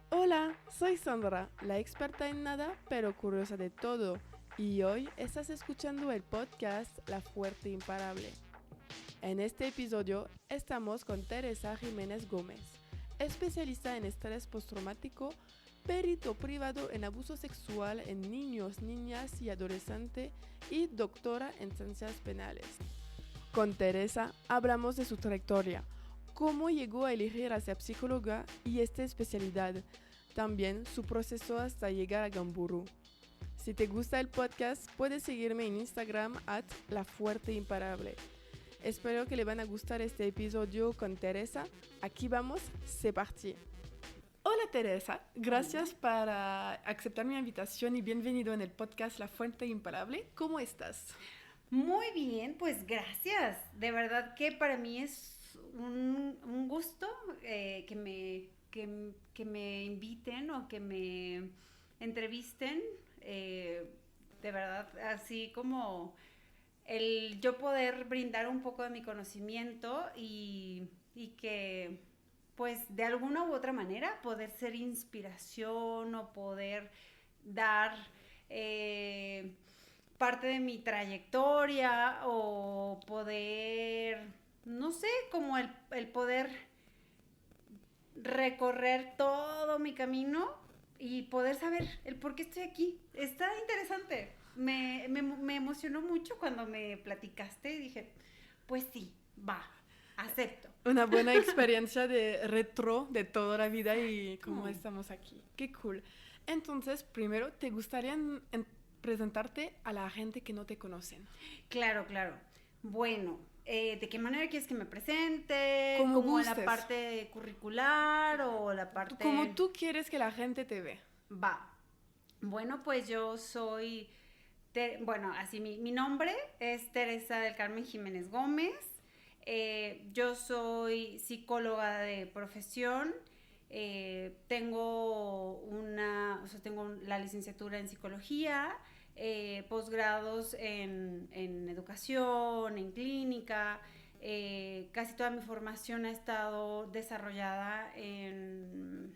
Hola, soy Sandra, la experta en nada pero curiosa de todo, y hoy estás escuchando el podcast La Fuerte Imparable. En este episodio estamos con Teresa Jiménez Gómez, especialista en estrés postraumático, perito privado en abuso sexual en niños, niñas y adolescentes y doctora en ciencias penales. Con Teresa hablamos de su trayectoria, cómo llegó a elegir a ser psicóloga y esta especialidad, también su proceso hasta llegar a Gamburu. Si te gusta el podcast, puedes seguirme en Instagram @lafuerteimparable. Espero que le van a gustar este episodio con Teresa. Aquí vamos, c'est parti. Hola Teresa, gracias por aceptar mi invitación y bienvenido en el podcast La Fuente Imparable. ¿Cómo estás? Muy bien, pues gracias. De verdad que para mí es un gusto que me inviten o que me entrevisten. De verdad, así como el yo poder brindar un poco de mi conocimiento y que pues de alguna u otra manera poder ser inspiración o poder dar parte de mi trayectoria o poder, no sé, como el poder recorrer todo mi camino y poder saber el por qué estoy aquí. Está interesante. Me emocionó mucho cuando me platicaste y dije, pues sí, va, acepto. Una buena experiencia de retro de toda la vida y cómo estamos aquí. Qué cool. Entonces, primero, ¿te gustaría presentarte a la gente que no te conocen? Claro, claro. Bueno, ¿de qué manera quieres que me presente? Como ¿Como la gustes. parte curricular o la parte...? Como tú quieres que la gente te ve. Va. Bueno, pues yo soy... Bueno, así mi nombre es Teresa del Carmen Jiménez Gómez. Yo soy psicóloga de profesión. Tengo la licenciatura en psicología, posgrados en educación, en clínica. Casi toda mi formación ha estado desarrollada en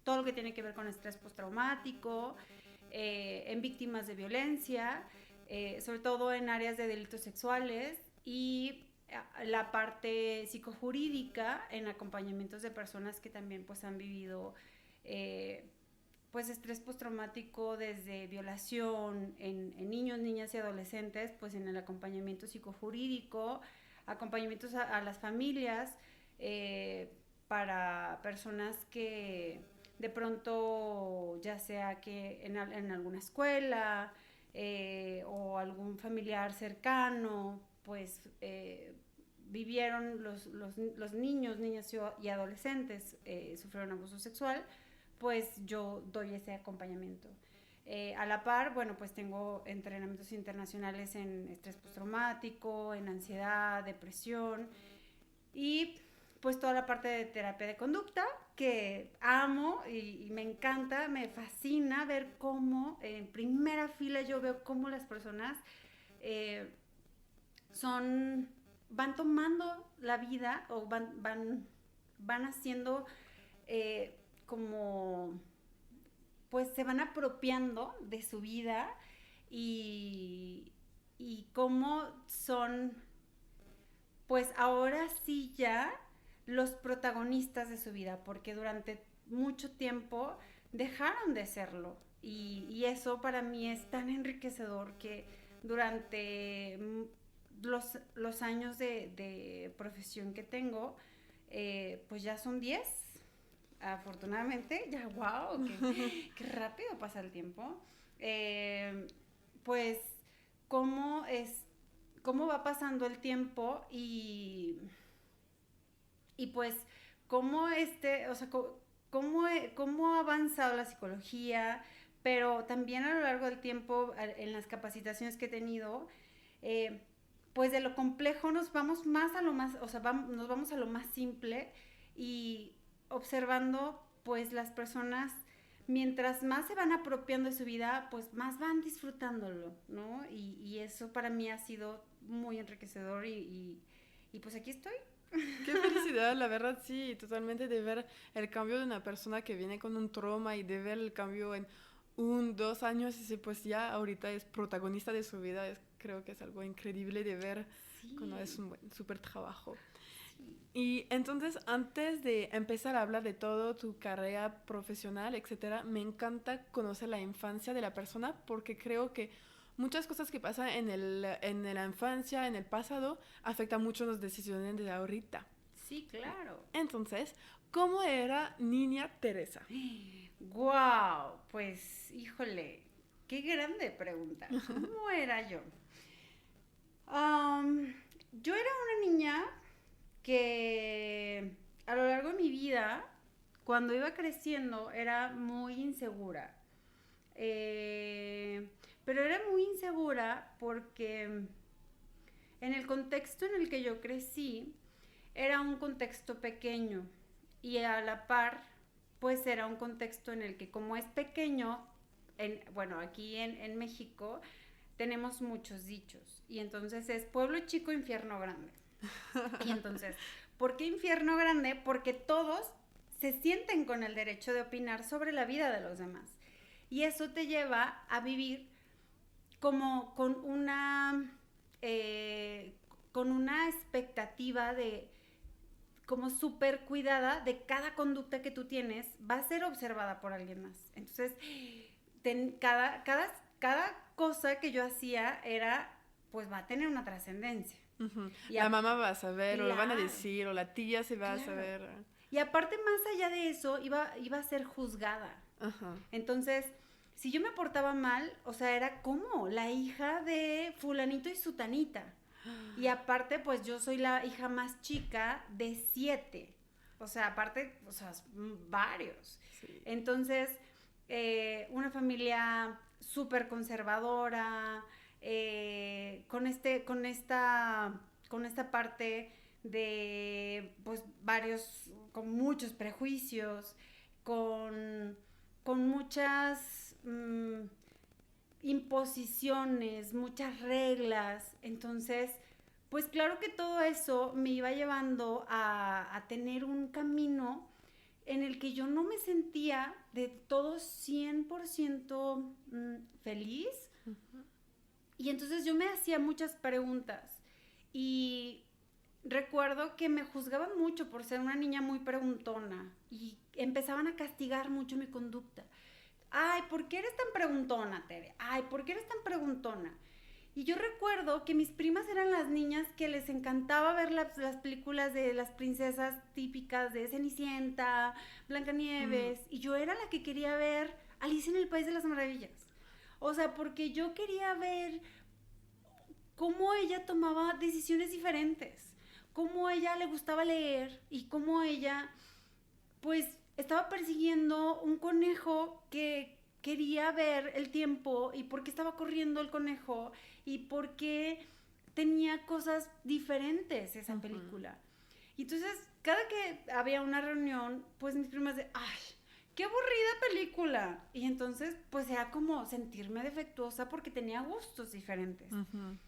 todo lo que tiene que ver con estrés postraumático, en víctimas de violencia, sobre todo en áreas de delitos sexuales y la parte psicojurídica en acompañamientos de personas que también pues han vivido pues estrés postraumático desde violación en niños, niñas y adolescentes, pues en el acompañamiento psicojurídico, acompañamientos a las familias para personas que de pronto ya sea que en alguna escuela o algún familiar cercano pues vivieron los niños, niñas y adolescentes sufrieron abuso sexual, pues yo doy ese acompañamiento. A la par, bueno, pues tengo entrenamientos internacionales en estrés postraumático, en ansiedad, depresión y pues toda la parte de terapia de conducta que amo y me encanta, me fascina ver cómo en primera fila yo veo cómo las personas van tomando la vida o van haciendo como pues se van apropiando de su vida y cómo son pues ahora sí ya los protagonistas de su vida, porque durante mucho tiempo dejaron de serlo. Y eso para mí es tan enriquecedor que durante los años de profesión que tengo, pues ya son 10 afortunadamente, ya wow, qué rápido pasa el tiempo. Pues cómo cómo va pasando el tiempo y pues cómo o sea, cómo ha avanzado la psicología, pero también a lo largo del tiempo, en las capacitaciones que he tenido, pues de lo complejo nos vamos más a lo más, o sea, nos vamos a lo más simple y observando pues las personas mientras más se van apropiando de su vida, pues más van disfrutándolo, ¿no? Y eso para mí ha sido muy enriquecedor y pues aquí estoy. Qué felicidad, la verdad sí, totalmente de ver el cambio de una persona que viene con un trauma y de ver el cambio en 2 años y pues ya ahorita es protagonista de su vida, creo que es algo increíble de ver cuando es Sí, un buen, súper trabajo. sí. Y entonces, antes de empezar a hablar de todo tu carrera profesional, etcétera, me encanta conocer la infancia de la persona porque creo que muchas cosas que pasan en la infancia, en el pasado, afectan mucho las decisiones de ahorita. Sí, claro. Entonces, ¿cómo era Niña Teresa? Wow, pues híjole, qué grande pregunta. ¿Cómo era yo? Yo era una niña que a lo largo de mi vida, cuando iba creciendo, era muy insegura. Eh, pero era muy insegura porque en el contexto en el que yo crecí, era un contexto pequeño y a la par, pues era un contexto en el que como es pequeño, bueno, aquí en México tenemos muchos dichos y entonces es pueblo chico, infierno grande. Y entonces, ¿por qué infierno grande? Porque todos se sienten con el derecho de opinar sobre la vida de los demás. Y eso te lleva a vivir como con una expectativa de como súper cuidada de cada conducta que tú tienes va a ser observada por alguien más. Entonces, cada cosa que yo hacía era, pues va a tener una trascendencia. Ujú. Y La mamá va a saber, o lo van a claro, decir, o la tía se va a claro. saber. Y aparte, más allá de eso, iba a ser juzgada. Ajá. Entonces, si yo me portaba mal, o sea, era como la hija de fulanito y sutanita. Y aparte, pues yo soy la hija más chica de 7. O sea, aparte, o sea, varios. Sí. Entonces, una familia súper conservadora, con esta parte de, pues, con muchos prejuicios, con muchas imposiciones, muchas reglas. Entonces, pues claro que todo eso me iba llevando a tener un camino en el que yo no me sentía de todo 100% feliz. Ujú. Y entonces yo me hacía muchas preguntas. Y recuerdo que me juzgaban mucho por ser una niña muy preguntona. Y empezaban a castigar mucho mi conducta. Ay, ¿por qué eres tan preguntona, Tere? Ay, ¿por qué eres tan preguntona? Y yo recuerdo que mis primas eran las niñas que les encantaba ver las películas de las princesas típicas de Cenicienta, Mm. Blancanieves, y yo era la que quería ver Alicia en el País de las Maravillas. O sea, porque yo quería ver cómo ella tomaba decisiones diferentes, cómo ella le gustaba leer y cómo ella, pues, estaba persiguiendo un conejo que quería ver el tiempo y por qué estaba corriendo el conejo y por qué tenía cosas diferentes esa película. Y entonces, cada que había una reunión, pues mis primas de, ay, qué aburrida película. Y entonces, pues era como sentirme defectuosa porque tenía gustos diferentes. Ujú.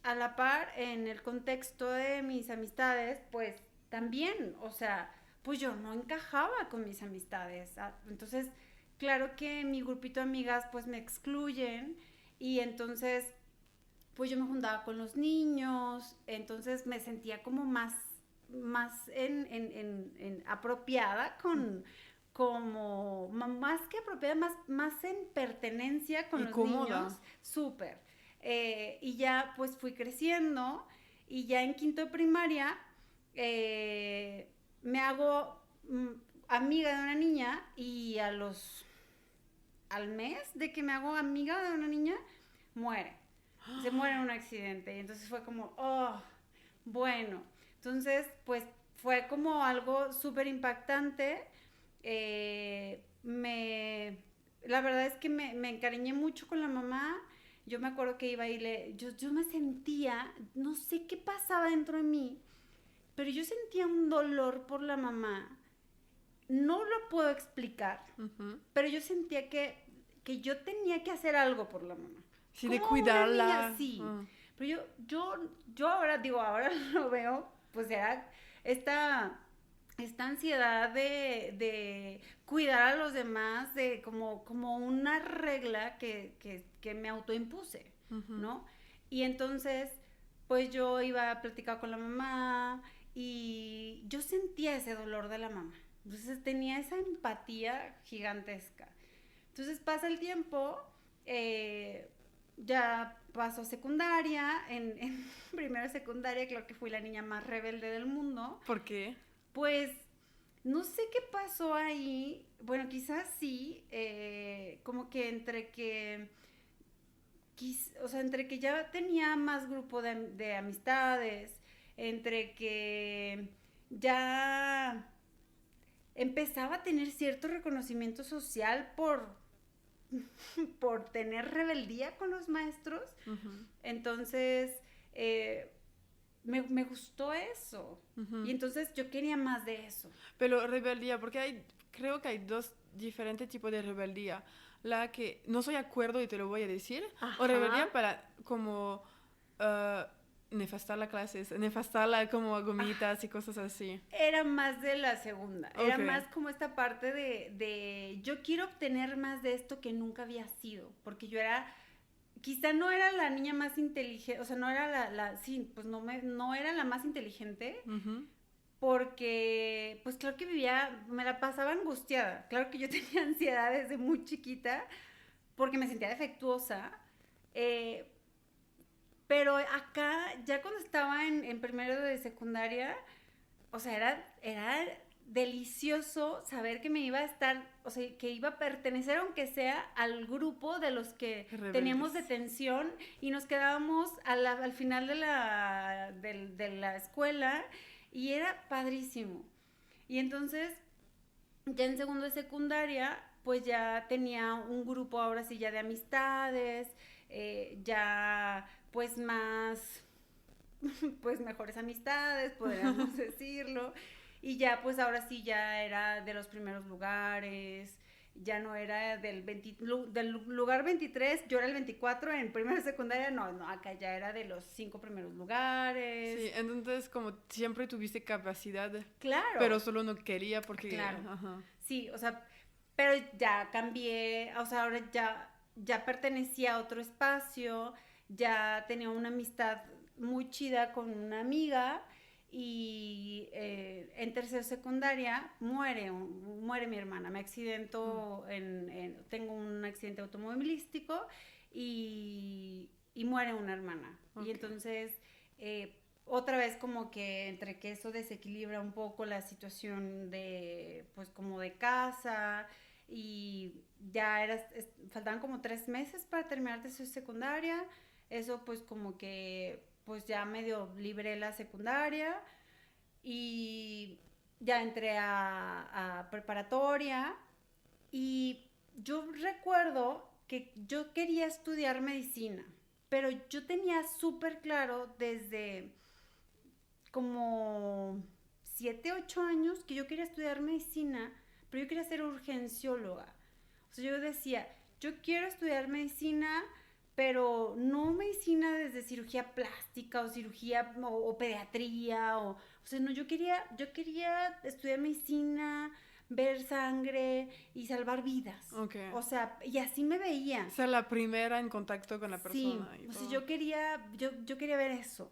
A la par, en el contexto de mis amistades, pues también, o sea, pues yo no encajaba con mis amistades. Entonces, claro que mi grupito de amigas pues me excluyen y entonces pues yo me juntaba con los niños, entonces me sentía como más apropiada como más que apropiada, más en pertenencia con Y los niños, cómoda. súper. Y ya pues fui creciendo y ya en quinto de primaria me hago amiga de una niña y al mes de que me hago amiga de una niña, muere. Se muere en un accidente. Y entonces fue como, oh, bueno. Entonces, pues fue como algo súper impactante. La verdad es que me encariñé mucho con la mamá. Yo me acuerdo que iba y yo me sentía, no sé qué pasaba dentro de mí, pero yo sentía un dolor por la mamá. No lo puedo explicar, Ujú. pero yo sentía que yo tenía que hacer algo por la mamá. Sí, de Como una niña, cuidarla. sí. Ah. Pero yo ahora digo, ahora lo veo, pues era esta ansiedad de cuidar a los demás, de como una regla que me autoimpuse, ¿no? Y entonces, pues yo iba a platicar con la mamá y yo sentía ese dolor de la mamá. Entonces tenía esa empatía gigantesca. Entonces pasa el tiempo, ya paso secundaria, en primero secundaria creo que fui la niña más rebelde del mundo. ¿Por qué? Pues no sé qué pasó ahí, bueno, quizás sí, como que entre que ya tenía más grupo de amistades, entre que ya empezaba a tener cierto reconocimiento social por tener rebeldía con los maestros. Entonces, me gustó eso. Y entonces yo quería más de eso. Pero rebeldía, porque creo que hay dos diferentes tipos de rebeldía. La que no soy de acuerdo y te lo voy a decir. Ajá. O rebeldía para como nefastar la clase, nefastarla como gomitas y cosas así. Era más de la segunda. Okay. Era más como esta parte de yo quiero obtener más de esto que nunca había sido. Porque yo era... Quizá no era la niña más inteligente, o sea, no era sí, pues no era la más inteligente, porque, pues claro que me la pasaba angustiada, claro que yo tenía ansiedad desde muy chiquita, porque me sentía defectuosa, pero acá, ya cuando estaba en primero de secundaria, o sea, era delicioso saber que me iba a estar, o sea, que iba a pertenecer, aunque sea al grupo de los que rebeldes. Teníamos detención y nos quedábamos al final de la escuela y era padrísimo. Y entonces, ya en segundo de secundaria, pues ya tenía un grupo ahora sí ya de amistades, ya pues más, pues mejores amistades, podríamos decirlo. Y ya, pues ahora sí, ya era de los primeros lugares, ya no era del lugar 23, yo era el 24 en primera secundaria, no, acá ya era de los 5 primeros lugares. Sí, entonces como siempre tuviste capacidad, claro, pero solo no quería porque... Claro, sí, o sea, pero ya cambié, o sea, ahora ya pertenecía a otro espacio, ya tenía una amistad muy chida con una amiga. Y en tercero secundaria muere mi hermana, me accidento, tengo un accidente automovilístico y muere una hermana. Okay. Y entonces, otra vez como que entre que eso desequilibra un poco la situación de, pues como de casa, y ya faltaban como 3 meses para terminar tercero secundaria, eso pues como que... pues ya medio libré la secundaria y ya entré a preparatoria y yo recuerdo que yo quería estudiar medicina, pero yo tenía súper claro desde como 7, 8 años que yo quería estudiar medicina, pero yo quería ser urgencióloga. O sea, yo decía, yo quiero estudiar medicina, pero no medicina desde cirugía plástica o cirugía o pediatría o sea, no, yo quería estudiar medicina, ver sangre y salvar vidas. Okay. O sea, y así me veía. Ser la primera en contacto con la persona. Sí, o sea, yo quería ver eso.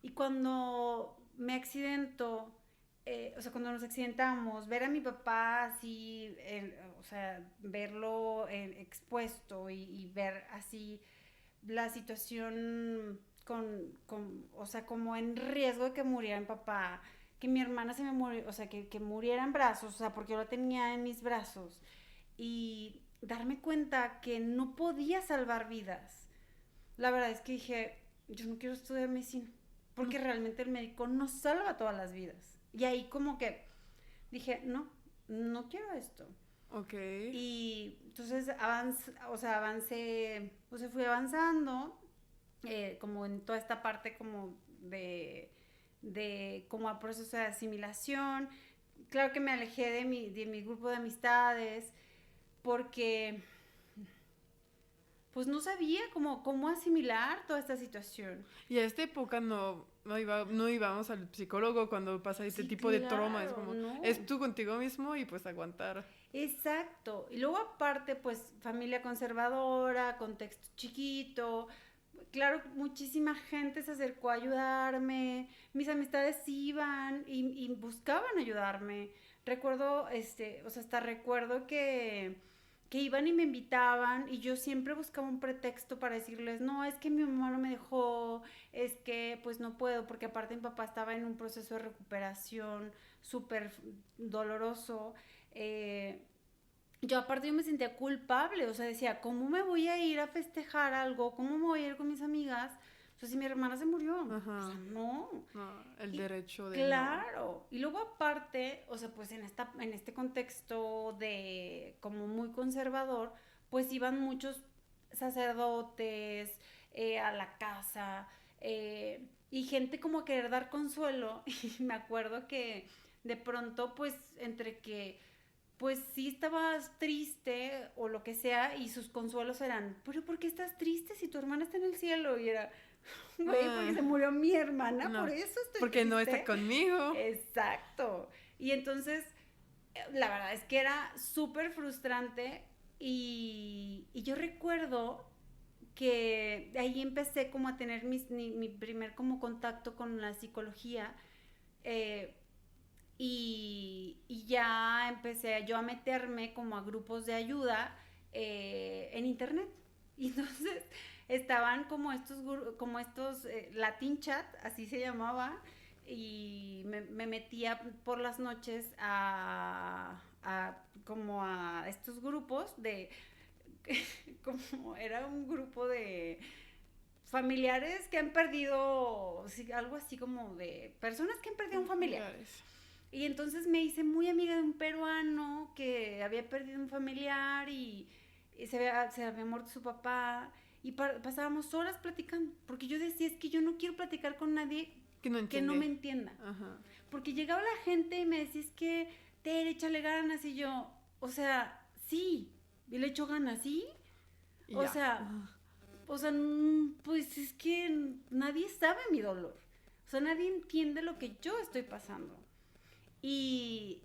Y cuando me accidento, o sea, cuando nos accidentamos, ver a mi papá así, o sea, verlo expuesto y ver así la situación o sea, como en riesgo de que muriera mi papá, que mi hermana se me murió, o sea, que muriera en brazos, o sea, porque yo lo tenía en mis brazos, y darme cuenta que no podía salvar vidas. La verdad es que dije, yo no quiero estudiar medicina, porque realmente el médico no salva todas las vidas. Y ahí como que dije, no quiero esto. Okay. Y entonces avancé, o sea, fui avanzando, como en toda esta parte como de como a proceso de asimilación. Claro que me alejé de mi grupo de amistades, porque pues no sabía cómo asimilar toda esta situación. Y a esta época no íbamos al psicólogo cuando pasa este tipo de trauma, es como, no. es tú contigo mismo y pues aguantar. Exacto. Y luego aparte, pues familia conservadora, contexto chiquito. Claro, muchísima gente se acercó a ayudarme, mis amistades iban y buscaban ayudarme. Recuerdo, o sea, hasta recuerdo que iban y me invitaban y yo siempre buscaba un pretexto para decirles, no, es que mi mamá no me dejó, es que pues no puedo, porque aparte mi papá estaba en un proceso de recuperación súper doloroso. eh, yo me sentía culpable, o sea, decía, ¿cómo me voy a ir a festejar algo? ¿Cómo me voy a ir con mis amigas? O sea, si mi hermana se murió, Ajá. o sea, no. No, el derecho de Claro, y luego aparte, o sea, pues en este contexto de como muy conservador, pues iban muchos sacerdotes a la casa y gente como a querer dar consuelo y me acuerdo que de pronto pues entre que pues sí estabas triste o lo que sea y sus consuelos eran, pero ¿por qué estás triste si tu hermana está en el cielo? Y era, güey, porque se murió mi hermana, no, por eso estoy porque triste. no está conmigo. Exacto. Y entonces, la verdad es que era súper frustrante y yo recuerdo que ahí empecé como a tener mi primer como contacto con la psicología eh, y ya empecé yo a meterme como a grupos de ayuda en internet. Y entonces estaban como estos Latin Chat, así se llamaba, y me metía por las noches como a estos grupos de, como era un grupo de familiares que han perdido, sí, algo así como de personas que han perdido un familiar. Y entonces me hice muy amiga de un peruano que había perdido un familiar y se había muerto su papá y pasábamos horas platicando, porque yo decía, es que yo no quiero platicar con nadie que no me entienda. Ajá. Porque llegaba la gente y me decía, es que Tere, échale ganas, y yo, o sea, sí, y le echo ganas, ¿sí? O sea, pues es que nadie sabe mi dolor. O sea, nadie entiende lo que yo estoy pasando. Y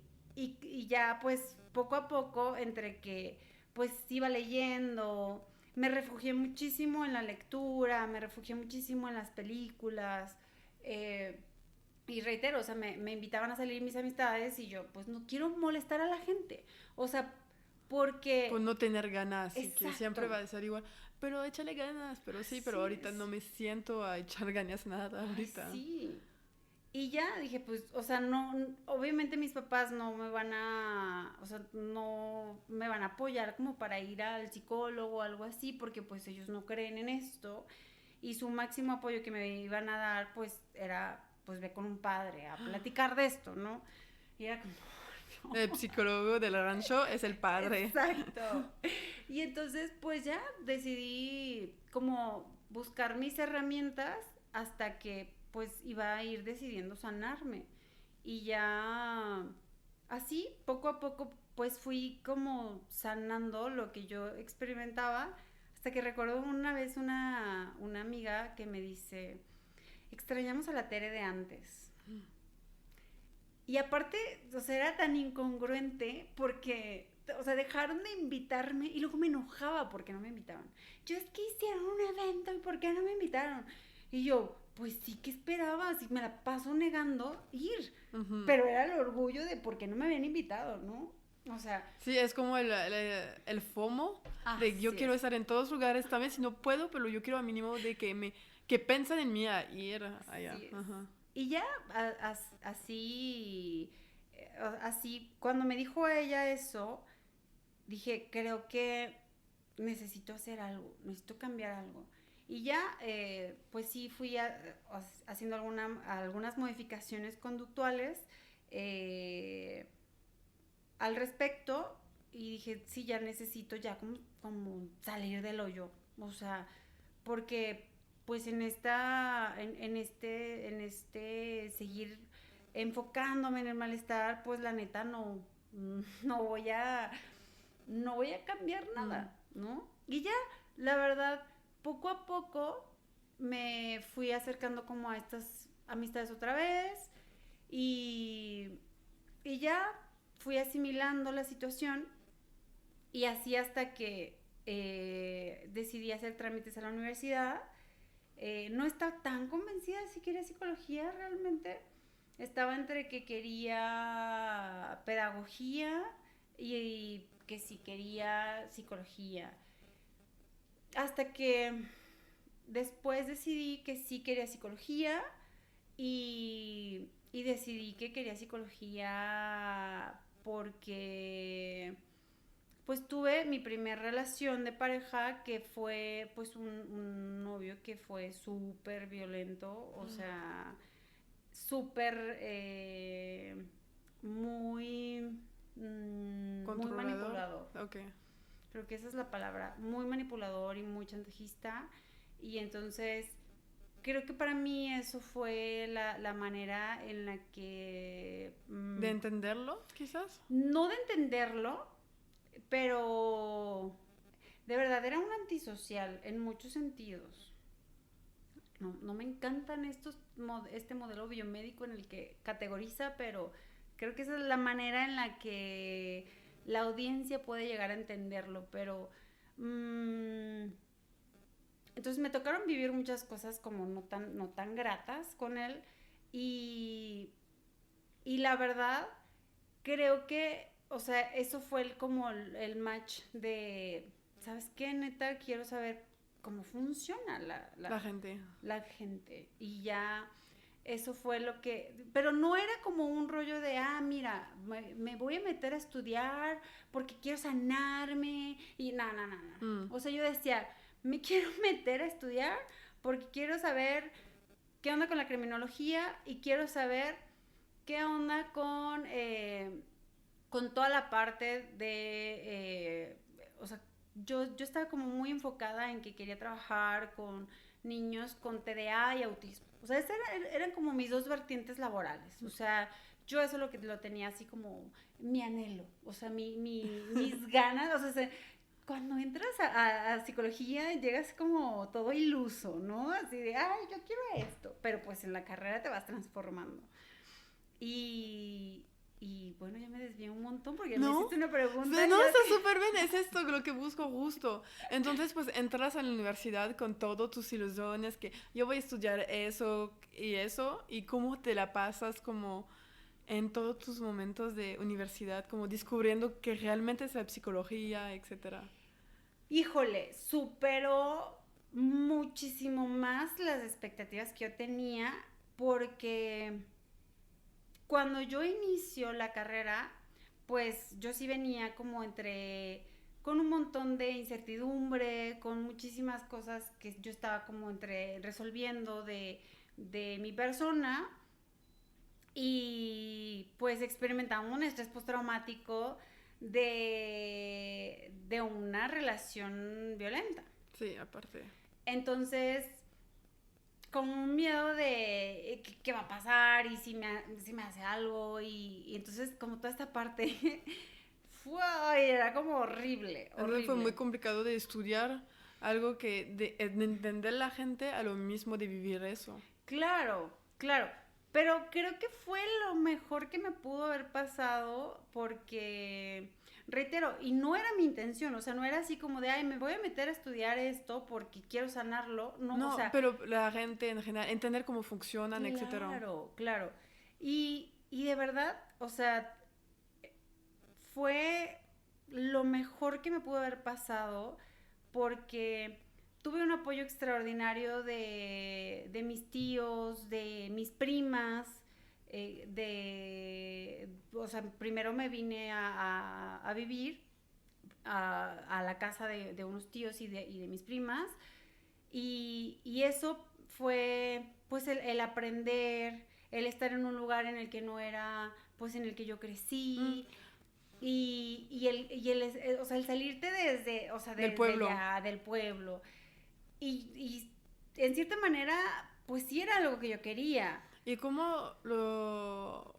ya pues poco a poco, entre que pues iba leyendo, me refugié muchísimo en la lectura, me refugié muchísimo en las películas. Y reitero, o sea, me invitaban a salir mis amistades y yo pues no quiero molestar a la gente. O sea, porque... Pues no tener ganas, y que Exacto. siempre va a ser igual. Pero échale ganas, pero sí, pero ahorita no me siento a echar ganas nada ahorita. Ay, sí. Y ya dije, pues, o sea, no, obviamente mis papás no me van a, o sea, no me van a apoyar como para ir al psicólogo o algo así, porque pues ellos no creen en esto. Y su máximo apoyo que me iban a dar, pues, era, pues, ve con un padre a platicar de esto, ¿no? Y era como... No. El psicólogo del rancho es el padre. Exacto. Y entonces, pues ya decidí como buscar mis herramientas hasta que pues iba a ir decidiendo sanarme. Y ya así, poco a poco, pues fui como sanando lo que yo experimentaba, hasta que recuerdo una vez una amiga que me dice, extrañamos a la Tere de antes. Y aparte, o sea, era tan incongruente porque, o sea, dejaron de invitarme y luego me enojaba porque no me invitaban. Yo, es que hicieron un evento y ¿por qué no me invitaron? Y yo, pues sí, ¿qué esperaba? Si me la paso negando ir. Uh-huh. Pero era el orgullo de por qué no me habían invitado, ¿no? O sea... Sí, es como el FOMO, de yo quiero estar en todos lugares, también si no puedo, pero yo quiero al mínimo de que piensen en mí a ir allá. Uh-huh. Y ya así, cuando me dijo ella eso, dije, creo que necesito hacer algo, necesito cambiar algo. Y ya, pues sí, fui haciendo algunas modificaciones conductuales al respecto y dije, sí, ya necesito ya como salir del hoyo. O sea, porque pues en este seguir enfocándome en el malestar, pues la neta no voy a cambiar nada, ¿no? Y ya la verdad, poco a poco me fui acercando como a estas amistades otra vez y, y ya fui asimilando la situación y así hasta que decidí hacer trámites a la universidad. No estaba tan convencida de si quería psicología realmente. Estaba entre que quería pedagogía y que si quería psicología. Hasta que después decidí que sí quería psicología y decidí que quería psicología porque pues tuve mi primera relación de pareja que fue pues un novio que fue súper violento, o sea, súper muy, muy ¿Controlador? manipulador. Ok. Creo que esa es la palabra, muy manipulador y muy chantajista. Y entonces creo que para mí eso fue la manera en la que... ¿De entenderlo, quizás? no de entenderlo, pero de verdad era un antisocial en muchos sentidos. No, no me encantan este modelo biomédico en el que categoriza, pero creo que esa es la manera en la que la audiencia puede llegar a entenderlo, pero entonces me tocaron vivir muchas cosas como no tan gratas con él y, y la verdad creo que, o sea, eso fue como el match de, ¿sabes qué? Neta, quiero saber cómo funciona La gente. la gente. Y ya eso fue lo que, pero no era como un rollo de, mira, me voy a meter a estudiar porque quiero sanarme y no. O sea, yo decía, me quiero meter a estudiar porque quiero saber qué onda con la criminología y quiero saber qué onda con toda la parte de, o sea, yo estaba como muy enfocada en que quería trabajar con niños con TDA y autismo. O sea, eran como mis dos vertientes laborales. O sea, yo eso lo tenía así como mi anhelo, o sea, mis ganas, o sea, cuando entras a psicología llegas como todo iluso, ¿no? Así de, yo quiero esto, pero pues en la carrera te vas transformando. Y, y bueno, ya me desvié un montón porque me hiciste una pregunta. No, está súper bien, es esto lo que busco justo. Entonces, pues entras a la universidad con todas tus ilusiones, que yo voy a estudiar eso, y cómo te la pasas como en todos tus momentos de universidad, como descubriendo que realmente es la psicología, etcétera. Híjole, superó muchísimo más las expectativas que yo tenía porque cuando yo inicio la carrera, pues yo sí venía como con un montón de incertidumbre, con muchísimas cosas que yo estaba como entre resolviendo de mi persona y pues experimentamos un estrés postraumático de una relación violenta. Sí, aparte. Entonces, con un miedo de qué va a pasar y si me hace algo y entonces como toda esta parte era como horrible. Entonces fue muy complicado de estudiar algo que de entender la gente a lo mismo de vivir eso. Claro, claro. Pero creo que fue lo mejor que me pudo haber pasado porque, reitero, y no era mi intención, o sea, no era así como de, me voy a meter a estudiar esto porque quiero sanarlo, no, o sea... pero la gente en general, entender cómo funcionan, etcétera. Claro, claro. Y de verdad, o sea, fue lo mejor que me pudo haber pasado porque tuve un apoyo extraordinario de mis tíos, de mis primas, o sea, primero me vine a vivir a la casa de unos tíos y de mis primas y eso fue pues el aprender, el estar en un lugar en el que no era pues en el que yo crecí. O sea, el salirte desde, o sea, del pueblo. del pueblo. Y en cierta manera, pues sí era algo que yo quería. ¿Y cómo lo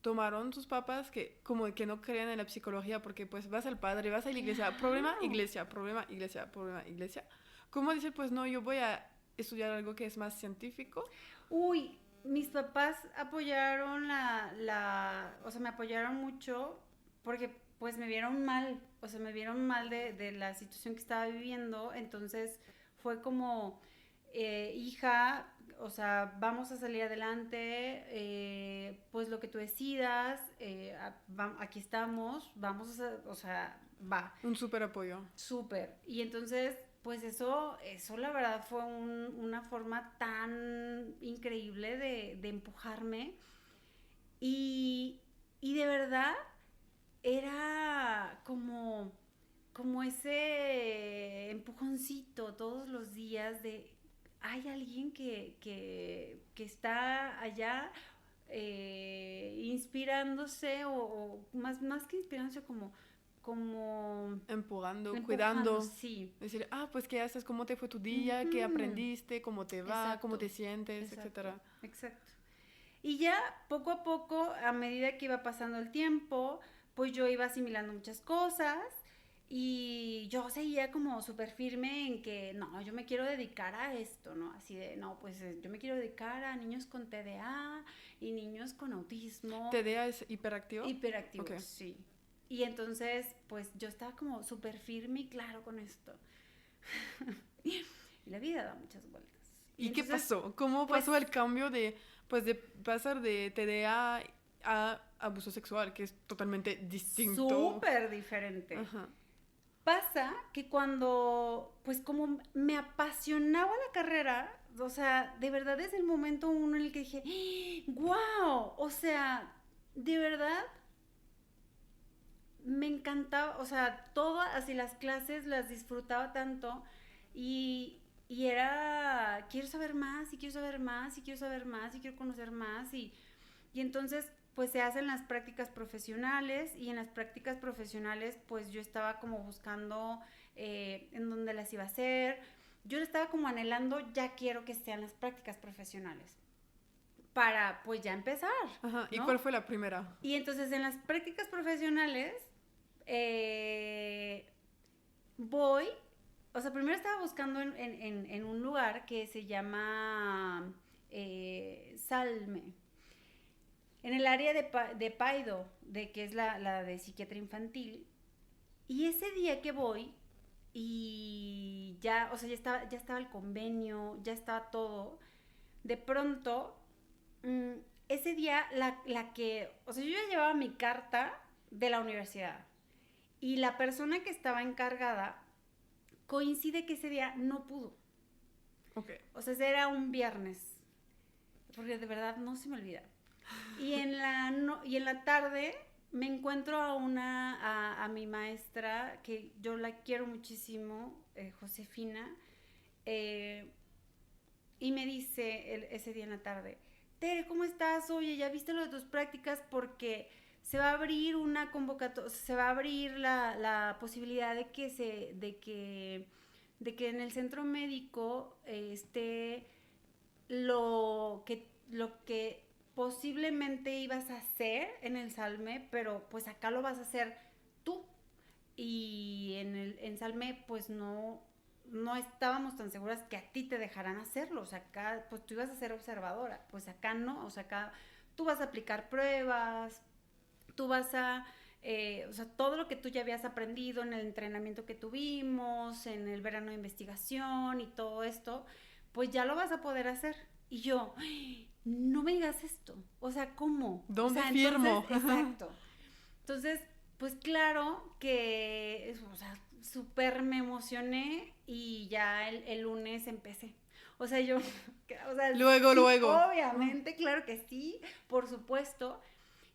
tomaron tus papás que como que no creen en la psicología porque pues vas al padre, vas a la iglesia, problema, iglesia, problema, iglesia, problema, iglesia. ¿Cómo decir, pues no, yo voy a estudiar algo que es más científico? Uy, mis papás apoyaron o sea, me apoyaron mucho porque pues me vieron mal, o sea, me vieron mal de la situación que estaba viviendo, entonces fue como, hija, o sea, vamos a salir adelante, pues lo que tú decidas, aquí estamos, vamos a, o sea, va. Un súper apoyo. Súper. Y entonces, pues eso la verdad fue una forma tan increíble de empujarme. Y de verdad era como ese empujoncito todos los días de hay alguien que está allá inspirándose o más que inspirándose como Empujando, empujando, cuidando. sí. Decir, pues ¿qué haces? ¿Cómo te fue tu día? ¿Qué aprendiste? ¿Cómo te va? Exacto. ¿Cómo te sientes? Exacto, Etcétera. exacto. Y ya poco a poco, a medida que iba pasando el tiempo, pues yo iba asimilando muchas cosas y yo seguía como súper firme en que no, yo me quiero dedicar a esto, ¿no? Así de, no, pues yo me quiero dedicar a niños con TDA y niños con autismo. ¿TDA es hiperactivo? Hiperactivo, Okay. sí. Y entonces, pues yo estaba como súper firme y claro con esto. Y la vida da muchas vueltas. ¿Y entonces, qué pasó? ¿Cómo pues, pasó el cambio de pasar de TDA a abuso sexual, que es totalmente distinto? Súper diferente. Ajá. Pasa que cuando, pues como me apasionaba la carrera, o sea, de verdad es el momento uno en el que dije, ¡wow! O sea, de verdad me encantaba, o sea, todas así las clases las disfrutaba tanto y era, quiero saber más y quiero saber más y quiero saber más y quiero conocer más y entonces pues se hacen las prácticas profesionales y en las prácticas profesionales pues yo estaba como buscando en dónde las iba a hacer, yo estaba como anhelando, ya quiero que sean las prácticas profesionales para pues ya empezar. Ajá. ¿Y ¿no? cuál fue la primera? Y entonces en las prácticas profesionales voy, o sea, primero estaba buscando en un lugar que se llama Salme, en el área de Paido, que es la de psiquiatría infantil. Y ese día que voy, y ya, o sea, ya estaba el convenio, ya estaba todo, de pronto, ese día o sea, yo ya llevaba mi carta de la universidad. Y la persona que estaba encargada coincide que ese día no pudo. Okay. O sea, ese era un viernes. Porque de verdad no se me olvida. Y en la tarde me encuentro a mi maestra, que yo la quiero muchísimo, Josefina, y me dice ese día en la tarde, Tere, ¿cómo estás? Oye, ¿ya viste lo de tus prácticas? Porque se va a abrir una convocatoria, se va a abrir la posibilidad de que en el centro médico esté lo que posiblemente ibas a hacer en el Salme, pero pues acá lo vas a hacer tú. Y en Salme pues no estábamos tan seguras que a ti te dejarán hacerlo. O sea, acá pues tú ibas a ser observadora, pues acá no, o sea, acá tú vas a aplicar pruebas, tú vas a, o sea, todo lo que tú ya habías aprendido en el entrenamiento que tuvimos, en el verano de investigación y todo esto, pues ya lo vas a poder hacer. Y yo, no me digas esto, o sea, ¿cómo? ¿Dónde o sea, firmo? Entonces, exacto. Entonces, pues claro que, o sea, súper me emocioné y ya el lunes empecé. O sea, yo, o sea, luego. Obviamente, claro que sí, por supuesto.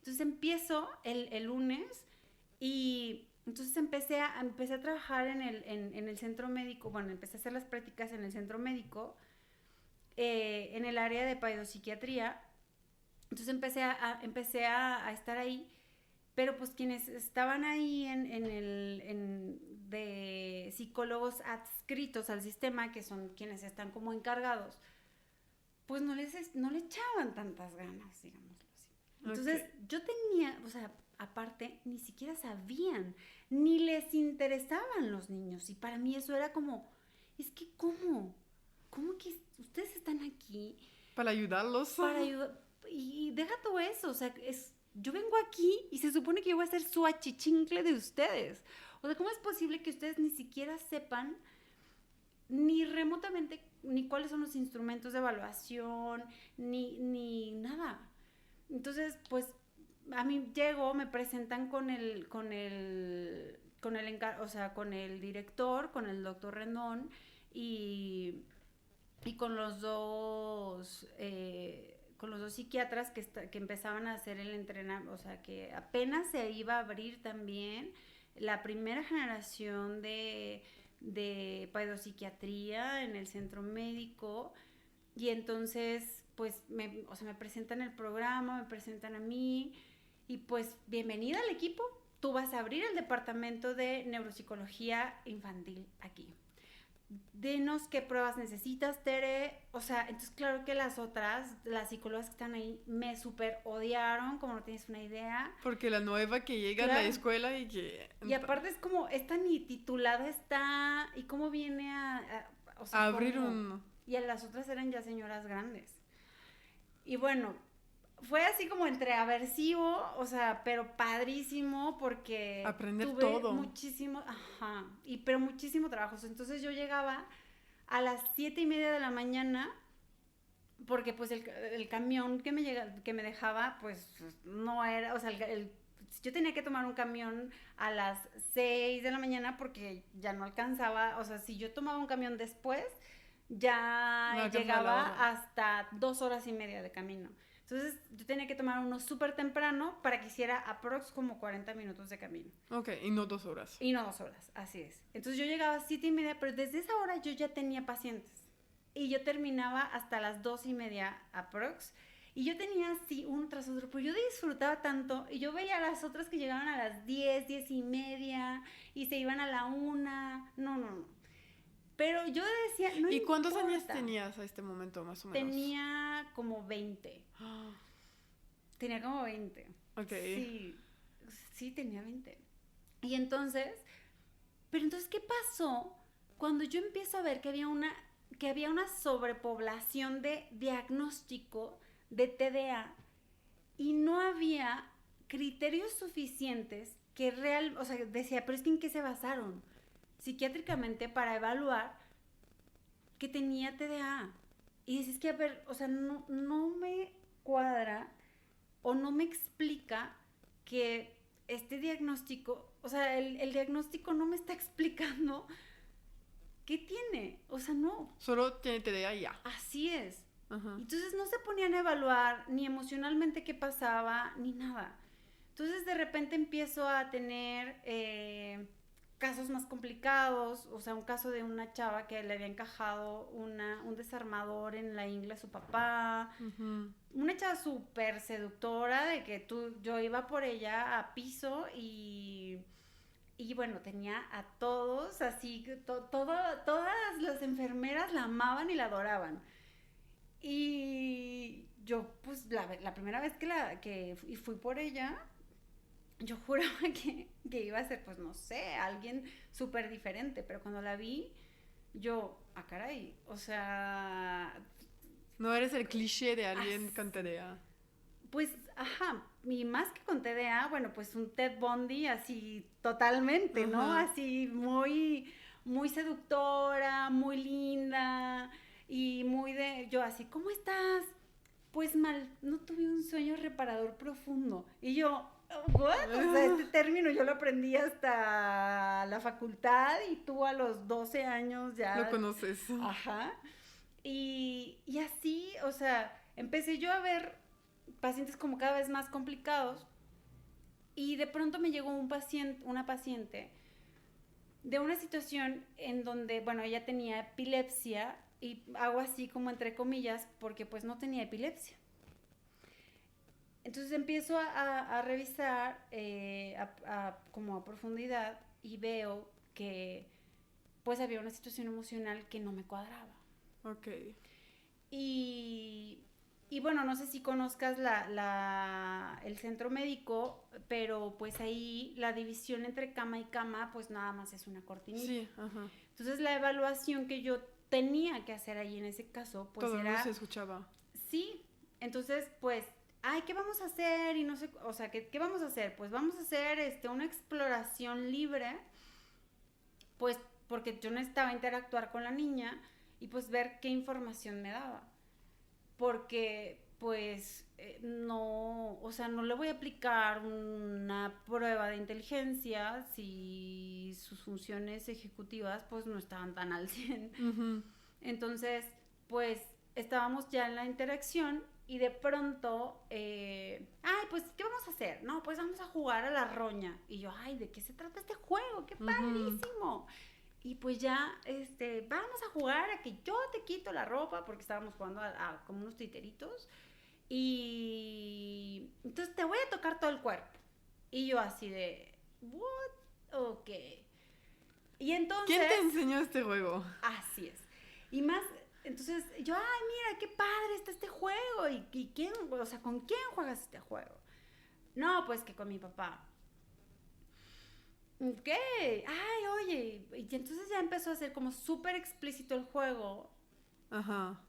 Entonces empiezo el lunes y entonces empecé a trabajar en el centro médico, bueno, empecé a hacer las prácticas en el centro médico, en el área de paidopsiquiatría. Entonces empecé a estar ahí, pero pues quienes estaban ahí de psicólogos adscritos al sistema, que son quienes están como encargados, pues no le echaban tantas ganas, digámoslo así. Entonces, yo tenía, o sea, aparte, ni siquiera sabían, ni les interesaban los niños. Y para mí eso era como, es que ¿cómo? ¿Cómo que ustedes están aquí? Para ayudarlos. Para ayudar. Y deja todo eso, o sea, yo vengo aquí y se supone que yo voy a ser su achichincle de ustedes. O sea, ¿cómo es posible que ustedes ni siquiera sepan ni remotamente ni cuáles son los instrumentos de evaluación, ni nada? Entonces, pues, a mí llego, me presentan con el director, con el doctor Rendón, y con los dos psiquiatras que empezaban a hacer el entrenamiento, o sea, que apenas se iba a abrir también la primera generación de pedopsiquiatría en el centro médico. Y entonces, pues, me presentan el programa, me presentan a mí, y pues, bienvenida al equipo. Tú vas a abrir el departamento de neuropsicología infantil aquí. Dinos qué pruebas necesitas, Tere. O sea, entonces claro que las psicólogas que están ahí, me súper odiaron, como no tienes una idea. Porque la nueva que llega a la escuela y que... Y aparte es como, esta ni titulada está, y cómo viene a abrir un... Y las otras eran ya señoras grandes. Y bueno, fue así como entre aversivo, o sea, pero padrísimo, porque aprender tuve todo. muchísimo, pero muchísimo trabajo. Entonces yo llegaba a las 7:30 de la mañana, porque pues el camión que me dejaba, pues no era, o sea, yo tenía que tomar un camión a las 6 de la mañana porque ya no alcanzaba, o sea, si yo tomaba un camión después, ya no llegaba hasta 2 horas y media de camino. Entonces, yo tenía que tomar uno súper temprano para que hiciera aprox como 40 minutos de camino. Ok, y no 2 horas. Y no 2 horas, así es. Entonces, yo llegaba a 7:30, pero desde esa hora yo ya tenía pacientes. Y yo terminaba hasta las 2:30 aprox. Y yo tenía así uno tras otro, pero yo disfrutaba tanto. Y yo veía a las otras que llegaban a las 10:30, y se iban a la 1. No. Pero yo decía, no importa. ¿Y cuántos años tenías a este momento, más o menos? Tenía como 20. Tenía como 20. Ok. Sí, tenía 20. Y entonces, pero entonces, ¿qué pasó? Cuando yo empiezo a ver que había una sobrepoblación de diagnóstico de TDA y no había criterios suficientes o sea, decía, pero es que ¿en qué se basaron psiquiátricamente para evaluar que tenía TDA? Y dices que, a ver, o sea, no me cuadra o no me explica que este diagnóstico, o sea, el diagnóstico no me está explicando qué tiene, o sea, no. Solo tiene TDA y ya. Así es. Ajá. Entonces no se ponían a evaluar ni emocionalmente qué pasaba, ni nada. Entonces de repente empiezo a tener casos más complicados, o sea, un caso de una chava que le había encajado un desarmador en la ingle a su papá. Uh-huh. Una chava súper seductora, de que yo iba por ella a piso y bueno, tenía a todos así, todas las enfermeras la amaban y la adoraban. Y yo, pues, la primera vez que fui por ella, yo juraba que iba a ser, pues, no sé, alguien súper diferente. Pero cuando la vi, yo, caray, o sea... No eres el cliché de alguien con TDA. Pues, y más que con TDA, bueno, pues un Ted Bundy así totalmente, ¿no? Así muy, muy seductora, muy linda y muy yo así, ¿cómo estás? Pues mal, no tuve un sueño reparador profundo. Y yo, ¿what? O sea, este término yo lo aprendí hasta la facultad y tú a los 12 años ya... Lo conoces. Y así, o sea, empecé yo a ver pacientes como cada vez más complicados, y de pronto me llegó una paciente de una situación en donde, bueno, ella tenía epilepsia, y hago así como entre comillas porque pues no tenía epilepsia. Entonces empiezo a revisar como a profundidad, y veo que pues había una situación emocional que no me cuadraba. Ok. Y Y bueno, no sé si conozcas el centro médico, pero pues ahí la división entre cama y cama, pues nada más es una cortinita. Sí, ajá. Entonces la evaluación que yo tenía que hacer ahí en ese caso, pues todo era... no se escuchaba. Sí, entonces pues, ay, ¿qué vamos a hacer? Y no sé, o sea, ¿qué vamos a hacer? Pues vamos a hacer una exploración libre, pues porque yo necesitaba interactuar con la niña y pues ver qué información me daba. Porque pues no, o sea, no le voy a aplicar una prueba de inteligencia si sus funciones ejecutivas pues no estaban tan al 100. Uh-huh. Entonces, pues estábamos ya en la interacción y de pronto, ay, pues, ¿qué vamos a hacer? No, pues vamos a jugar a la roña. Y yo, ay, ¿de qué se trata este juego? ¡Qué padrísimo! Y pues ya, vamos a jugar a que yo te quito la ropa, porque estábamos jugando a como unos titeritos. Y entonces te voy a tocar todo el cuerpo. Y yo así de, what? Ok. Y entonces... ¿Quién te enseñó este juego? Así es. Y más, entonces yo, ay, mira, qué padre está este juego. ¿Y quién, o sea, con quién juegas este juego? No, pues que con mi papá. ¿Qué? Ay, oye. Y entonces ya empezó a ser como súper explícito el juego. Ajá.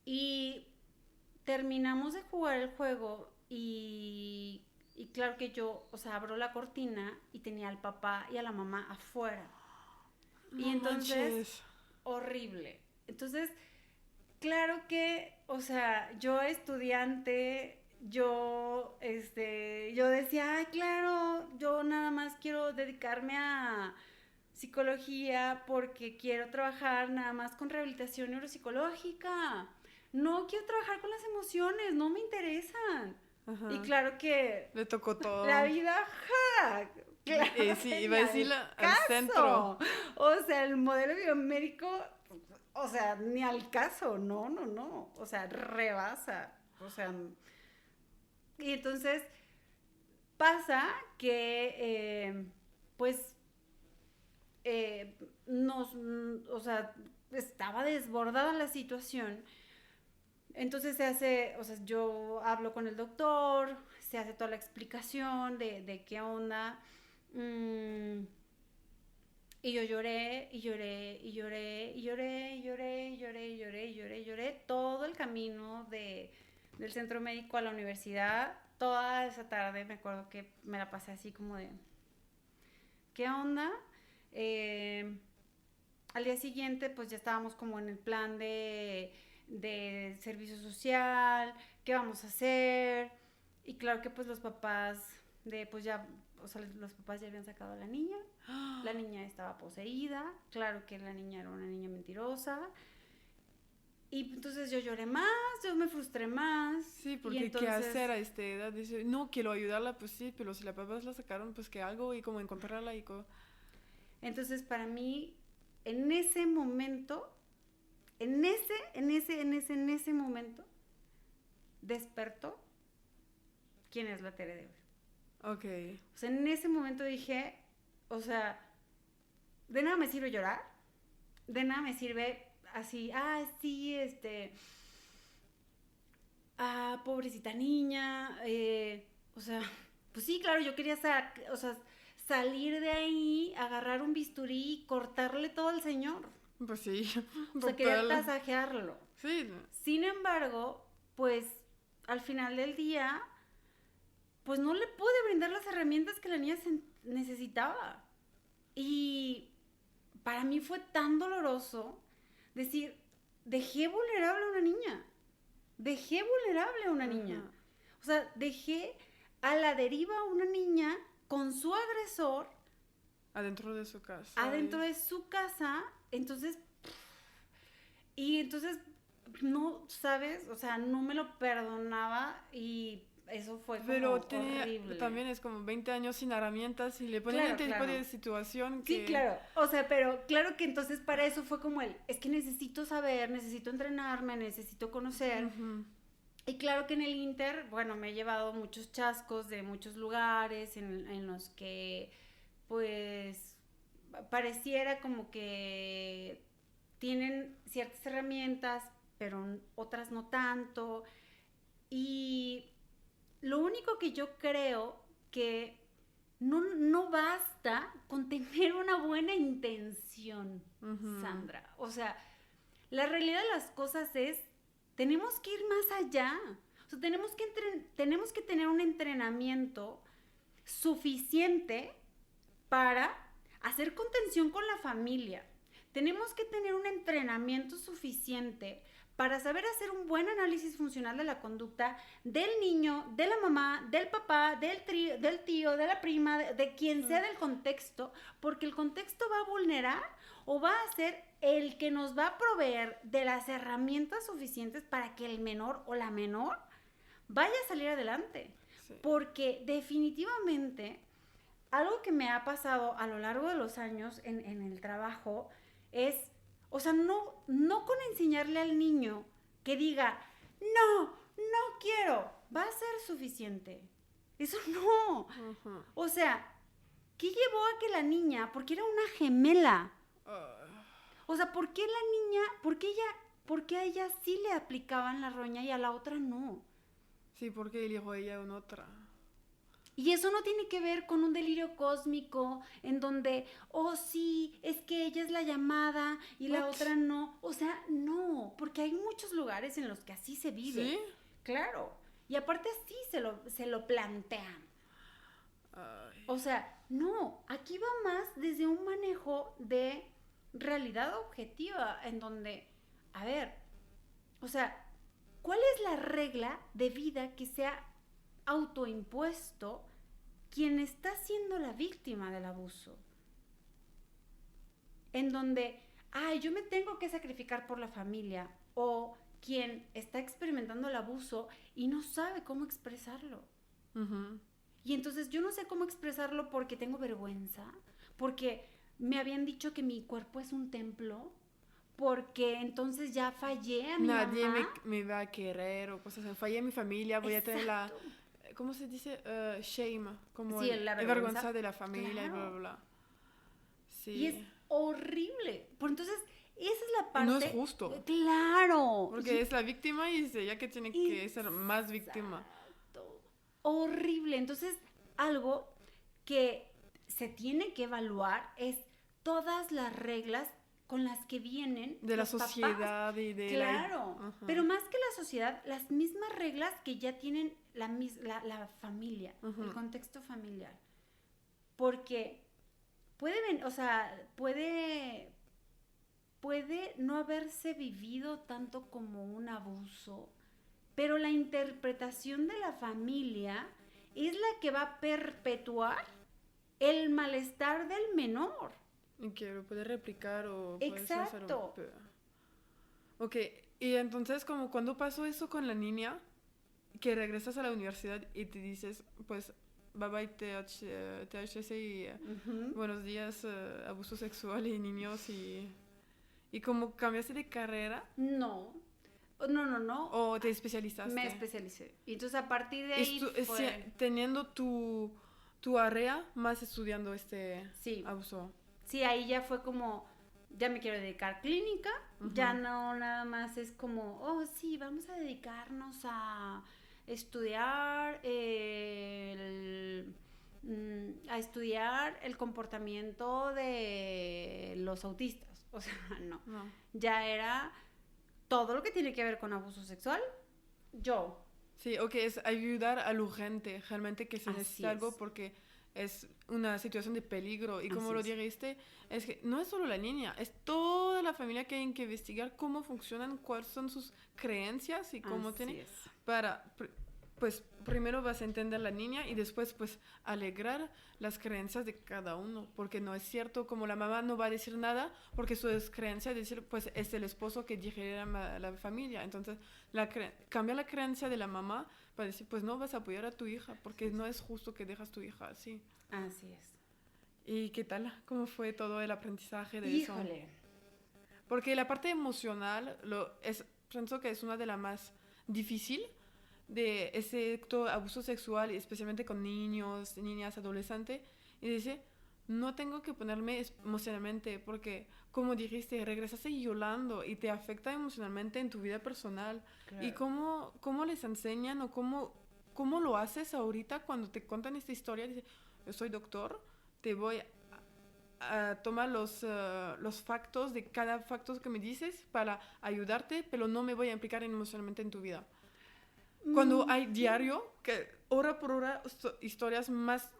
Y terminamos de jugar el juego y claro que yo, o sea, abro la cortina y tenía al papá y a la mamá afuera. No y entonces, manches. horrible. Entonces, claro que, o sea, yo estudiante, yo decía, ay, claro, yo nada más quiero dedicarme a psicología porque quiero trabajar nada más con rehabilitación neuropsicológica. No quiero trabajar con las emociones, no me interesan. Ajá. Y claro que le tocó todo. la vida, ja, claro, sí, iba a decir al caso. centro. O sea, el modelo biomédico, o sea, ni al caso, no. O sea, rebasa. O sea, y entonces pasa que, pues, o sea, estaba desbordada la situación. Entonces se hace, o sea, yo hablo con el doctor, se hace toda la explicación de qué onda. Y yo lloré todo el camino del centro médico a la universidad. Toda esa tarde me acuerdo que me la pasé así como de, ¿qué onda? Al día siguiente pues ya estábamos como en el plan de servicio social, qué vamos a hacer. Y claro que pues los papás pues ya, o sea, los papás ya habían sacado a la niña. La niña estaba poseída, claro que la niña era una niña mentirosa. Y entonces yo lloré más, yo me frustré más. Sí, porque entonces, ¿qué hacer a esta edad? Dice, no, quiero ayudarla, pues sí, pero si las papás la sacaron, pues que algo y como encontrarla y Entonces para mí, en ese momento, en ese momento, despertó quién es la Tere de hoy. Ok. O sea, en ese momento dije, o sea, de nada me sirve llorar, de nada me sirve así, sí, pobrecita niña, o sea, pues sí, claro, yo quería salir de ahí, agarrar un bisturí y cortarle todo al señor. Pues sí. O sea, quería tasajearlo. Sí. Sin embargo, pues, al final del día, pues no le pude brindar las herramientas que la niña necesitaba. Y para mí fue tan doloroso decir, dejé vulnerable a una niña. O sea, dejé a la deriva a una niña con su agresor. Adentro de su casa. Entonces, no, ¿sabes? O sea, no me lo perdonaba y eso fue como horrible. También es como 20 años sin herramientas y le ponen este tipo de situación que... Sí, claro. O sea, pero claro que entonces para eso fue como es que necesito saber, necesito entrenarme, necesito conocer. Uh-huh. Y claro que en el Inter, bueno, me he llevado muchos chascos de muchos lugares en los que, pues, pareciera como que tienen ciertas herramientas, pero otras no tanto. Y lo único que yo creo que no basta con tener una buena intención, Sandra. O sea, la realidad de las cosas es, tenemos que ir más allá. O sea, tenemos que tener un entrenamiento suficiente para hacer contención con la familia. Tenemos que tener un entrenamiento suficiente para saber hacer un buen análisis funcional de la conducta del niño, de la mamá, del papá, del tío, de la prima, de quien sea del contexto, porque el contexto va a vulnerar o va a ser el que nos va a proveer de las herramientas suficientes para que el menor o la menor vaya a salir adelante. Sí. Porque definitivamente algo que me ha pasado a lo largo de los años en el trabajo es, o sea, no con enseñarle al niño que diga, no quiero, va a ser suficiente. Eso no. O sea, ¿qué llevó a que la niña, porque era una gemela? O sea, ¿por qué la niña, por qué a ella sí le aplicaban la roña y a la otra no? Sí, porque eligió ella una otra. Y eso no tiene que ver con un delirio cósmico en donde, oh sí, es que ella es la llamada y la otra no. O sea, no, porque hay muchos lugares en los que así se vive. ¿Sí? Claro. Y aparte así se lo plantean. Ay. O sea, no, aquí va más desde un manejo de realidad objetiva en donde, a ver, o sea, ¿cuál es la regla de vida que sea autoimpuesto quien está siendo la víctima del abuso? En donde, yo me tengo que sacrificar por la familia, o quien está experimentando el abuso y no sabe cómo expresarlo. Y entonces yo no sé cómo expresarlo porque tengo vergüenza, porque me habían dicho que mi cuerpo es un templo, porque entonces ya fallé a mi mamá. Nadie me va a querer o cosas así. Fallé a mi familia, voy a tener la... ¿Cómo se dice? Shame, como sí, la vergüenza de la familia, claro. Y bla, bla, bla. Sí. Y es horrible. Por entonces, esa es la parte... No es justo. Claro. Porque es la víctima y dice ya que tiene que ser más víctima. Horrible. Entonces, algo que se tiene que evaluar es todas las reglas con las que vienen de la sociedad papás. Y de claro, pero más que la sociedad, las mismas reglas que ya tienen la familia, el contexto familiar, porque puede no haberse vivido tanto como un abuso, pero la interpretación de la familia es la que va a perpetuar el malestar del menor. Y que lo puede replicar o... Exacto. Ok, y entonces como cuando pasó eso con la niña, que regresas a la universidad y te dices, pues, bye bye THC y buenos días, abuso sexual y niños y como cambiaste de carrera. No. ¿O te especializaste? Me especialicé. Y entonces a partir de ahí teniendo tu área más estudiando abuso. Sí, ahí ya fue como, ya me quiero dedicar clínica, ya no nada más es como, sí, vamos a dedicarnos a estudiar el comportamiento de los autistas. O sea, no. Ya era todo lo que tiene que ver con abuso sexual, yo. Sí, es ayudar al urgente, realmente que se necesita algo porque es una situación de peligro. Y como lo dijiste, es que no es solo la niña, es toda la familia que hay que investigar cómo funcionan, cuáles son sus creencias y cómo tienen para... Pues primero vas a entender la niña y después pues alegrar las creencias de cada uno, porque no es cierto, como la mamá no va a decir nada, porque su creencia es decir, pues es el esposo que dirige la familia, entonces cambia la creencia de la mamá para decir, pues no vas a apoyar a tu hija, porque no es justo que dejas tu hija así. Así es. ¿Y qué tal? ¿Cómo fue todo el aprendizaje de eso? Híjole. Porque la parte emocional pienso que es una de las más difíciles, de ese abuso sexual, especialmente con niños, niñas, adolescentes, y dice, no tengo que ponerme emocionalmente porque, como dijiste, regresaste llorando y te afecta emocionalmente en tu vida personal. Claro. ¿Y cómo les enseñan o cómo lo haces ahorita cuando te cuentan esta historia? Dice, yo soy doctor, te voy a tomar los factos de cada facto que me dices para ayudarte, pero no me voy a implicar emocionalmente en tu vida. Cuando hay diario, que hora por hora, historias más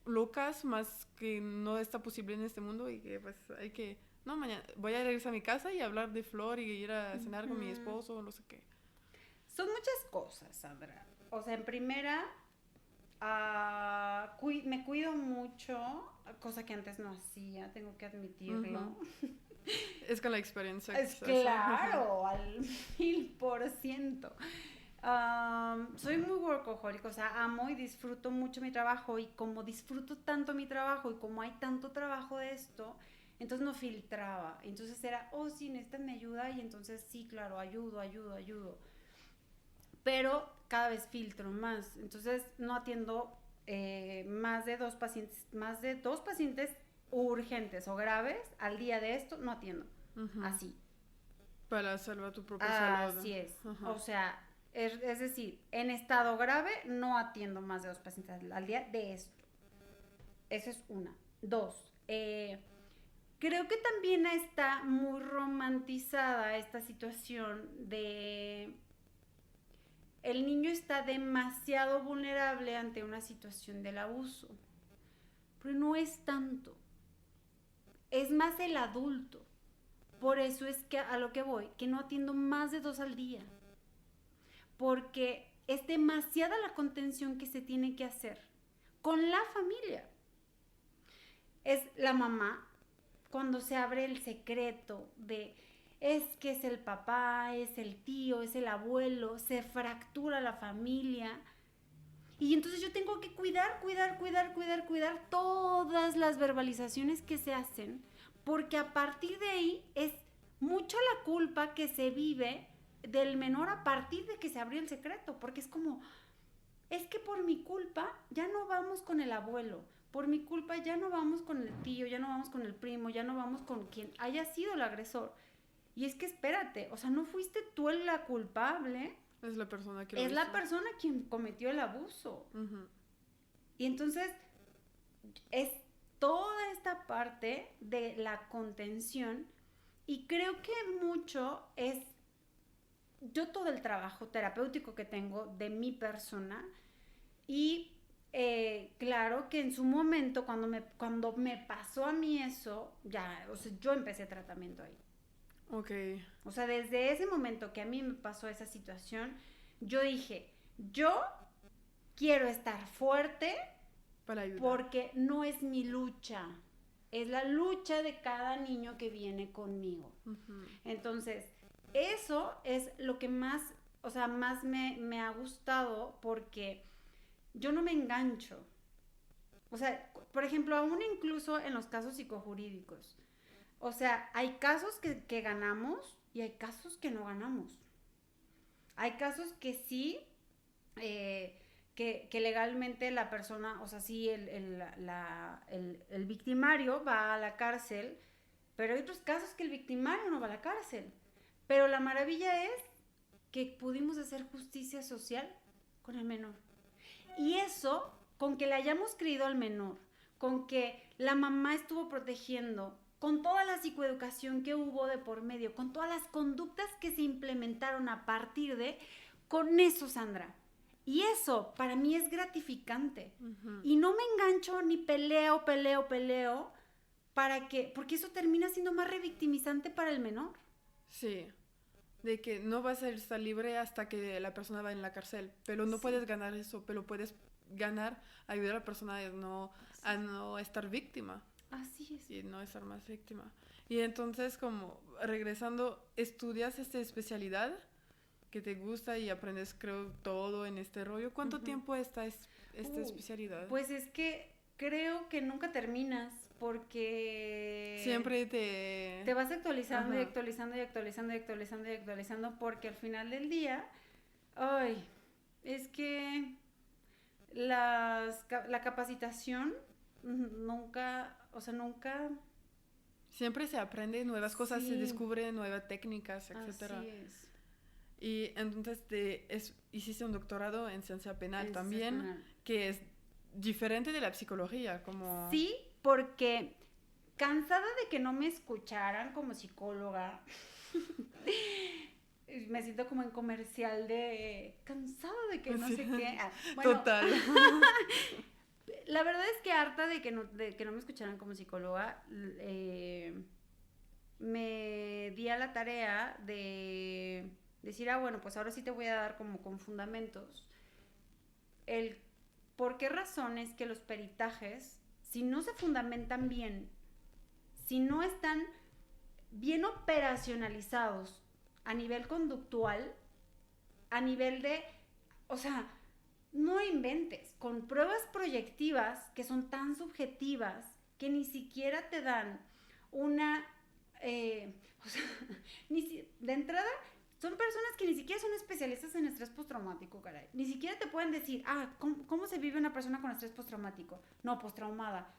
locas, más que no está posible en este mundo y que pues hay que... No, mañana voy a regresar a mi casa y hablar de Flor y ir a cenar con mi esposo o no sé qué. Son muchas cosas, Sandra. O sea, en primera, me cuido mucho, cosa que antes no hacía, tengo que admitirlo. Es con la experiencia. Es claro, al 1000%. Soy muy workaholic, o sea, amo y disfruto mucho mi trabajo, y como disfruto tanto mi trabajo y como hay tanto trabajo de esto, entonces no filtraba. Entonces era, oh, sí, necesitan mi ayuda, y entonces sí, claro, ayudo. Pero cada vez filtro más, entonces no atiendo más de dos pacientes urgentes o graves al día de esto, no atiendo. Así. Para salvar tu propia salud. Así es. O sea, es decir, en estado grave no atiendo más de 2 pacientes al día de esto. Eso es una. 2. Creo que también está muy romantizada esta situación de... El niño está demasiado vulnerable ante una situación del abuso. Pero no es tanto. Es más el adulto. Por eso es que a lo que voy, que no atiendo más de 2 al día. Porque es demasiada la contención que se tiene que hacer con la familia. Es la mamá cuando se abre el secreto de es que es el papá, es el tío, es el abuelo, se fractura la familia. Y entonces yo tengo que cuidar todas las verbalizaciones que se hacen, porque a partir de ahí es mucha la culpa que se vive del menor a partir de que se abrió el secreto, porque es como, es que por mi culpa ya no vamos con el abuelo, por mi culpa ya no vamos con el tío, ya no vamos con el primo, ya no vamos con quien haya sido el agresor. Y es que espérate, o sea, no fuiste tú la culpable. Es la persona que lo es hizo. la persona quien cometió el abuso. Y entonces es toda esta parte de la contención, y creo que mucho es yo todo el trabajo terapéutico que tengo de mi persona, y claro que en su momento cuando me pasó a mí eso, ya, o sea, yo empecé tratamiento ahí. Ok. O sea, desde ese momento que a mí me pasó esa situación, yo dije, yo quiero estar fuerte Para ayudar. porque no es mi lucha, es la lucha de cada niño que viene conmigo. Entonces, eso es lo que más, o sea, más me ha gustado, porque yo no me engancho. O sea, por ejemplo, aún incluso en los casos psicojurídicos. O sea, hay casos que ganamos y hay casos que no ganamos. Hay casos que sí, que legalmente la persona, o sea, sí, el victimario va a la cárcel, pero hay otros casos que el victimario no va a la cárcel. Pero la maravilla es que pudimos hacer justicia social con el menor. Y eso, con que le hayamos creído al menor, con que la mamá estuvo protegiendo, con toda la psicoeducación que hubo de por medio, con todas las conductas que se implementaron a partir de, con eso, Sandra. Y eso para mí es gratificante. Y no me engancho ni peleo, porque eso termina siendo más revictimizante para el menor. Sí, de que no vas a estar libre hasta que la persona va en la cárcel, pero no puedes ganar eso, pero puedes ganar ayudar a la persona a no estar víctima. Así es. Y no estar más víctima. Y entonces, como regresando, ¿estudias esta especialidad que te gusta y aprendes, creo, todo en este rollo? ¿Cuánto tiempo esta especialidad? Pues es que creo que nunca terminas, porque siempre te vas actualizando y actualizando, porque al final del día, es que la capacitación nunca, o sea, nunca... Siempre se aprende nuevas cosas, Sí. se descubren nuevas técnicas, etcétera. Así es. Y entonces hiciste un doctorado en ciencia penal En también, ciencia penal. que es diferente de la psicología, como... Sí, porque cansada de que no me escucharan como psicóloga, me siento como en comercial de cansada de que no Sí. sé qué. Bueno, Total. la verdad es que harta de que no me escucharan como psicóloga, me di a la tarea de decir, bueno, pues ahora sí te voy a dar como con fundamentos el por qué razones que los peritajes, si no se fundamentan bien, si no están bien operacionalizados a nivel conductual, a nivel de, o sea, no inventes, con pruebas proyectivas que son tan subjetivas que ni siquiera te dan una, o sea, de entrada son personas que ni siquiera son especialistas en estrés postraumático, caray. Ni siquiera te pueden decir, ¿cómo se vive una persona con estrés postraumático? No, postraumada.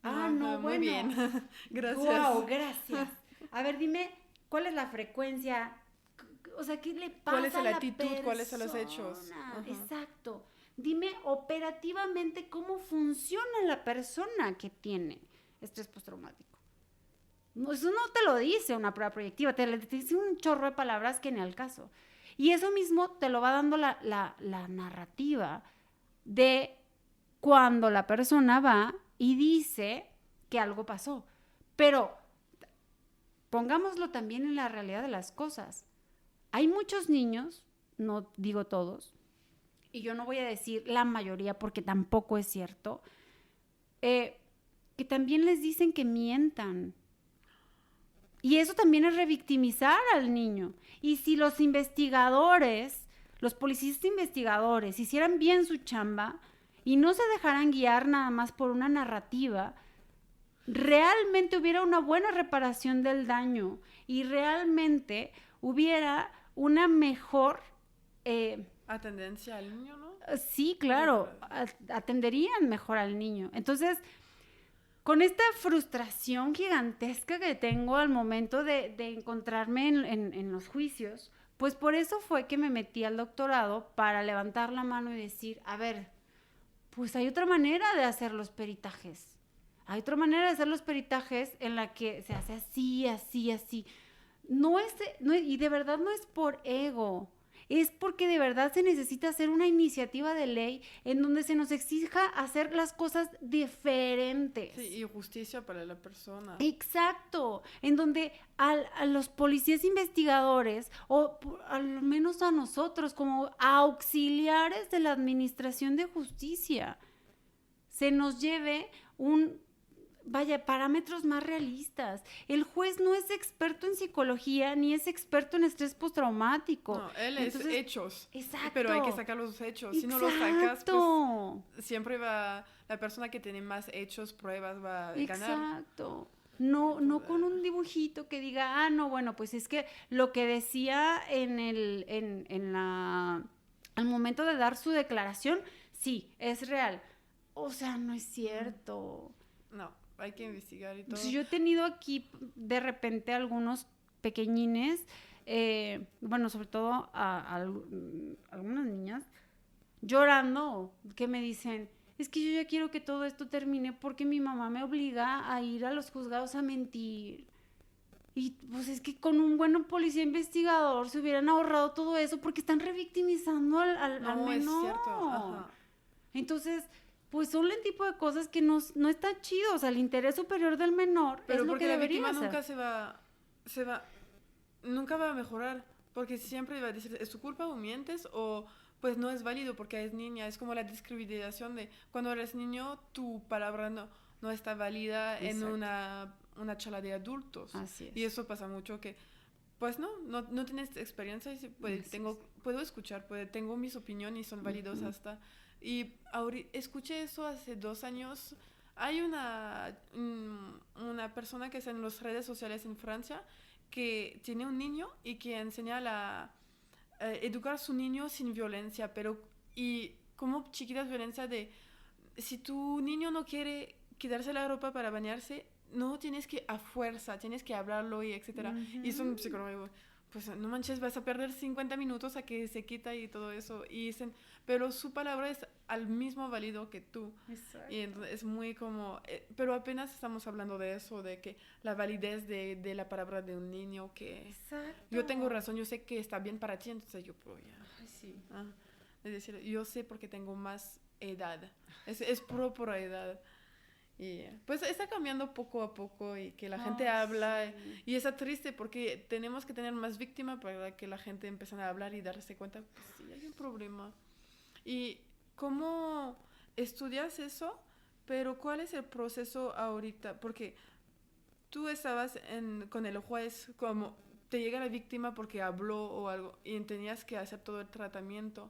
No, Muy bueno. bien. Gracias. Wow, gracias. A ver, dime, ¿cuál es la frecuencia? O sea, ¿qué le pasa ¿Cuál es la a la actitud? persona? ¿Cuáles son los hechos? Ajá. Exacto. Dime operativamente cómo funciona la persona que tiene estrés postraumático. No, eso no te lo dice una prueba proyectiva, te dice un chorro de palabras que ni al caso. Y eso mismo te lo va dando la narrativa de cuando la persona va y dice que algo pasó. Pero pongámoslo también en la realidad de las cosas. Hay muchos niños, no digo todos, y yo no voy a decir la mayoría porque tampoco es cierto, que también les dicen que mientan. Y eso también es revictimizar al niño. Y si los investigadores, los policías investigadores, hicieran bien su chamba y no se dejaran guiar nada más por una narrativa, realmente hubiera una buena reparación del daño y realmente hubiera una mejor... Atendencia al niño, ¿no? Sí, claro, atenderían mejor al niño. Entonces, con esta frustración gigantesca que tengo al momento de encontrarme en los juicios, pues por eso fue que me metí al doctorado, para levantar la mano y decir, a ver, pues hay otra manera de hacer los peritajes. Hay otra manera de hacer los peritajes en la que se hace así, así, así. Y de verdad no es por ego. Es porque de verdad se necesita hacer una iniciativa de ley en donde se nos exija hacer las cosas diferentes. Sí, y justicia para la persona. Exacto, en donde a los policías investigadores, o al menos a nosotros como auxiliares de la administración de justicia, se nos lleve parámetros más realistas. El juez no es experto en psicología ni es experto en estrés postraumático. No, él es hechos. Exacto. Pero hay que sacar los hechos. Exacto. Si no los sacas, pues siempre va, la persona que tiene más hechos, pruebas, va a ganar. Exacto. No con un dibujito que diga, no, bueno, pues es que lo que decía al momento de dar su declaración, sí, es real. O sea, no es cierto. No, hay que investigar y todo. Yo he tenido aquí de repente algunos pequeñines, bueno, sobre todo a algunas niñas, llorando, que me dicen, es que yo ya quiero que todo esto termine porque mi mamá me obliga a ir a los juzgados a mentir. Y pues es que con un buen policía investigador se hubieran ahorrado todo eso porque están revictimizando al menor. Es cierto. Ajá. Entonces, pues son el tipo de cosas que no está chido. O sea, el interés superior del menor pero es lo que debería la víctima hacer. nunca va a mejorar, porque siempre va a decir, ¿es tu culpa o mientes? O pues no es válido porque es niña. Es como la discriminación de cuando eres niño, tu palabra no está válida. Exacto. En una charla de adultos. Así es. Y eso pasa mucho que pues no tienes experiencia y puedo escuchar, tengo mis opiniones y son válidos hasta... Y escuché eso hace 2 años. Hay una persona que está en las redes sociales en Francia que tiene un niño y que enseña a educar a su niño sin violencia, y como chiquitas violencia de si tu niño no quiere quitarse la ropa para bañarse, no tienes que a fuerza, tienes que hablarlo y etcétera. Y es un psicólogo, pues no manches, vas a perder 50 minutos a que se quita y todo eso. Y dicen, pero su palabra es al mismo válido que tú. Exacto. Y entonces es muy como, pero apenas estamos hablando de eso, de que la validez de la palabra de un niño, que Exacto. yo tengo razón, yo sé que está bien para ti, entonces yo puedo ya. Ay, sí. Es decir, yo sé porque tengo más edad, es puro por edad. Y pues está cambiando poco a poco y que la gente habla sí. y está triste porque tenemos que tener más víctimas para que la gente empiece a hablar y darse cuenta, pues sí, hay un problema. ¿Y cómo estudias eso? Pero ¿cuál es el proceso ahorita? Porque tú estabas con el juez, como te llega la víctima porque habló o algo y tenías que hacer todo el tratamiento.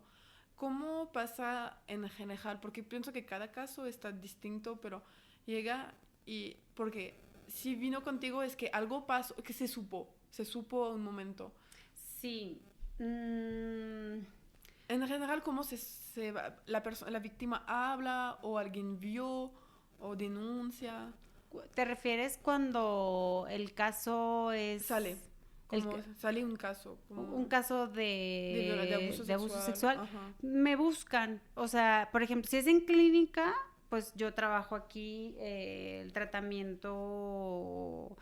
¿Cómo pasa en general? Porque pienso que cada caso está distinto, pero llega y porque si vino contigo es que algo pasó, que se supo un momento. Sí. En general, ¿cómo se va? La víctima habla o alguien vio o denuncia? ¿Te refieres cuando el caso es... Sale un caso. Como un caso de abuso sexual? Ajá. Me buscan. O sea, por ejemplo, si es en clínica, pues yo trabajo aquí el tratamiento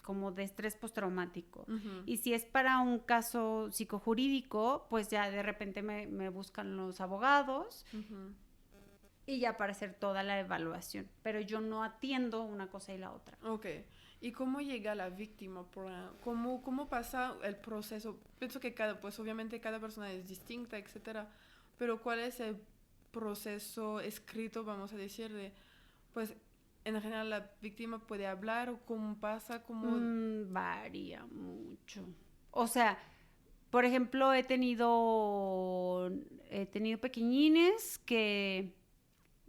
como de estrés postraumático. Uh-huh. Y si es para un caso psicojurídico, pues ya de repente me buscan los abogados. Uh-huh. Y ya para hacer toda la evaluación. Pero yo no atiendo una cosa y la otra. Ok. ¿Y cómo llega la víctima? ¿Cómo pasa el proceso? Pienso que pues obviamente cada persona es distinta, etcétera. Pero ¿cuál es el proceso escrito, vamos a decir, pues en general la víctima puede hablar o cómo pasa? Varía mucho. O sea, por ejemplo, he tenido pequeñines que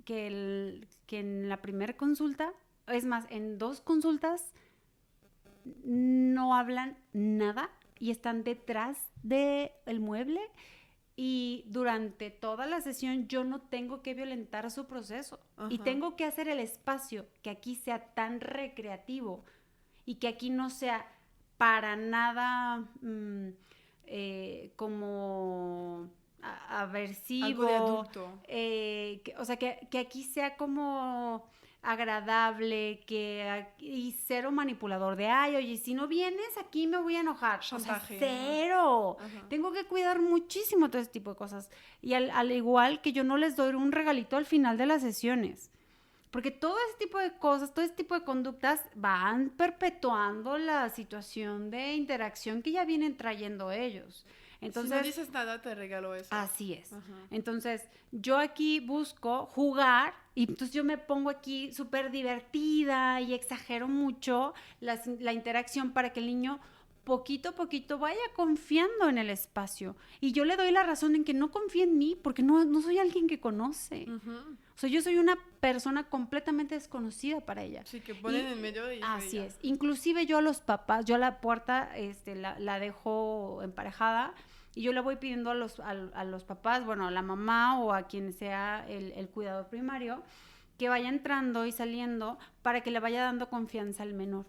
en la primera consulta, es más, en 2 consultas no hablan nada y están detrás del mueble y durante toda la sesión yo no tengo que violentar su proceso. Ajá. Y tengo que hacer el espacio que aquí sea tan recreativo y que aquí no sea para nada como aversivo. Algo de adulto. O sea, que aquí sea como agradable, y cero manipulador de, ay, oye, si no vienes aquí me voy a enojar. Chantaje. O sea, cero. Ajá. Tengo que cuidar muchísimo todo ese tipo de cosas. Y al igual que yo no les doy un regalito al final de las sesiones. Porque todo ese tipo de cosas, todo ese tipo de conductas van perpetuando la situación de interacción que ya vienen trayendo ellos. Entonces, si no dices nada, te regalo eso. Así es. Ajá. Entonces, yo aquí busco jugar y entonces yo me pongo aquí súper divertida y exagero mucho la interacción para que el niño poquito a poquito vaya confiando en el espacio. Y yo le doy la razón en que no confía en mí porque no soy alguien que conoce. Uh-huh. O sea, yo soy una persona completamente desconocida para ella. Sí, que ponen en medio y... Así es. Inclusive yo a los papás, yo a la puerta la dejo emparejada y yo le voy pidiendo a los papás, bueno, a la mamá o a quien sea el cuidador primario, que vaya entrando y saliendo para que le vaya dando confianza al menor.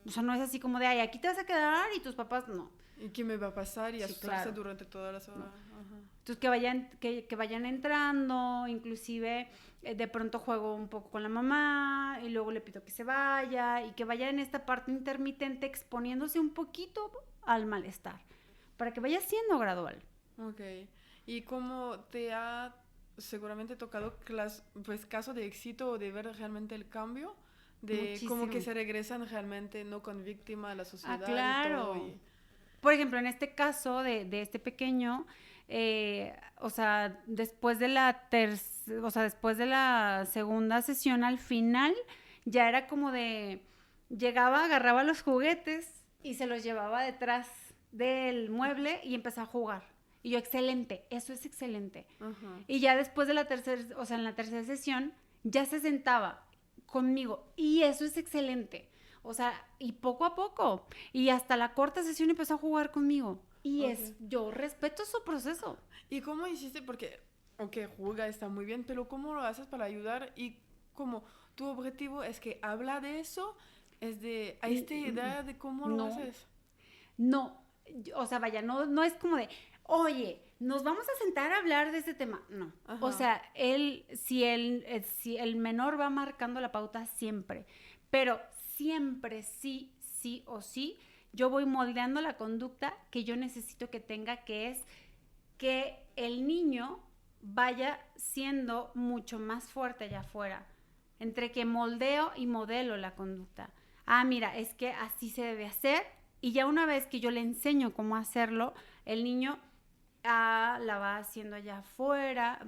O sea, no es así como de, ay, aquí te vas a quedar y tus papás no. ¿Y qué me va a pasar? Y asustarse claro. durante todas las horas. No. Ajá. Entonces, que vayan entrando, inclusive de pronto juego un poco con la mamá y luego le pido que se vaya y que vaya en esta parte intermitente exponiéndose un poquito al malestar para que vaya siendo gradual. Ok. ¿Y cómo te ha seguramente tocado pues caso de éxito o de ver realmente el cambio? De Muchísimo. Como que se regresan realmente no con víctima a la sociedad. Claro. Y todo. Por ejemplo, en este caso de este pequeño, o sea, después de la segunda sesión, al final, ya era como de, llegaba, agarraba los juguetes y se los llevaba detrás del mueble y empezaba a jugar. Y yo, excelente, eso es excelente. Uh-huh. Y ya después de en la tercera sesión, ya se sentaba conmigo y eso es excelente. O sea, y poco a poco. Y hasta la cuarta sesión empezó a jugar conmigo. Y yo respeto su proceso. ¿Y cómo hiciste? Porque, juega, está muy bien, pero ¿cómo lo haces para ayudar? Y como tu objetivo es que habla de eso, es de a esta edad de cómo lo haces. No, o sea, vaya, no es como de, oye, nos vamos a sentar a hablar de este tema. No. Ajá. O sea, si el menor va marcando la pauta siempre, pero siempre sí o sí, yo voy moldeando la conducta que yo necesito que tenga, que es que el niño vaya siendo mucho más fuerte allá afuera, entre que moldeo y modelo la conducta. Ah, mira, es que así se debe hacer, y ya una vez que yo le enseño cómo hacerlo, el niño la va haciendo allá afuera,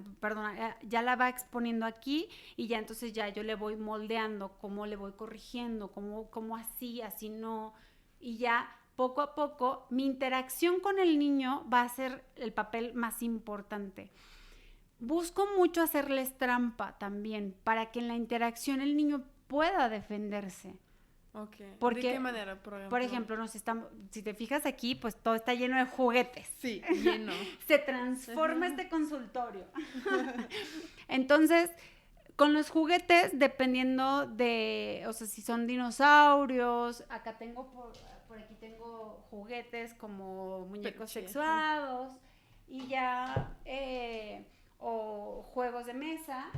ya la va exponiendo aquí, y ya entonces ya yo le voy moldeando, cómo le voy corrigiendo, cómo así no, y ya poco a poco mi interacción con el niño va a ser el papel más importante. Busco mucho hacerles trampa también, para que en la interacción el niño pueda defenderse. Okay. Porque, ¿de qué manera, por ejemplo, si te fijas aquí, pues todo está lleno de juguetes. Sí, lleno. Se transforma este consultorio. Entonces, con los juguetes, dependiendo de, o sea, si son dinosaurios, acá tengo, por aquí tengo juguetes como muñecos sexuados, y ya, o juegos de mesa,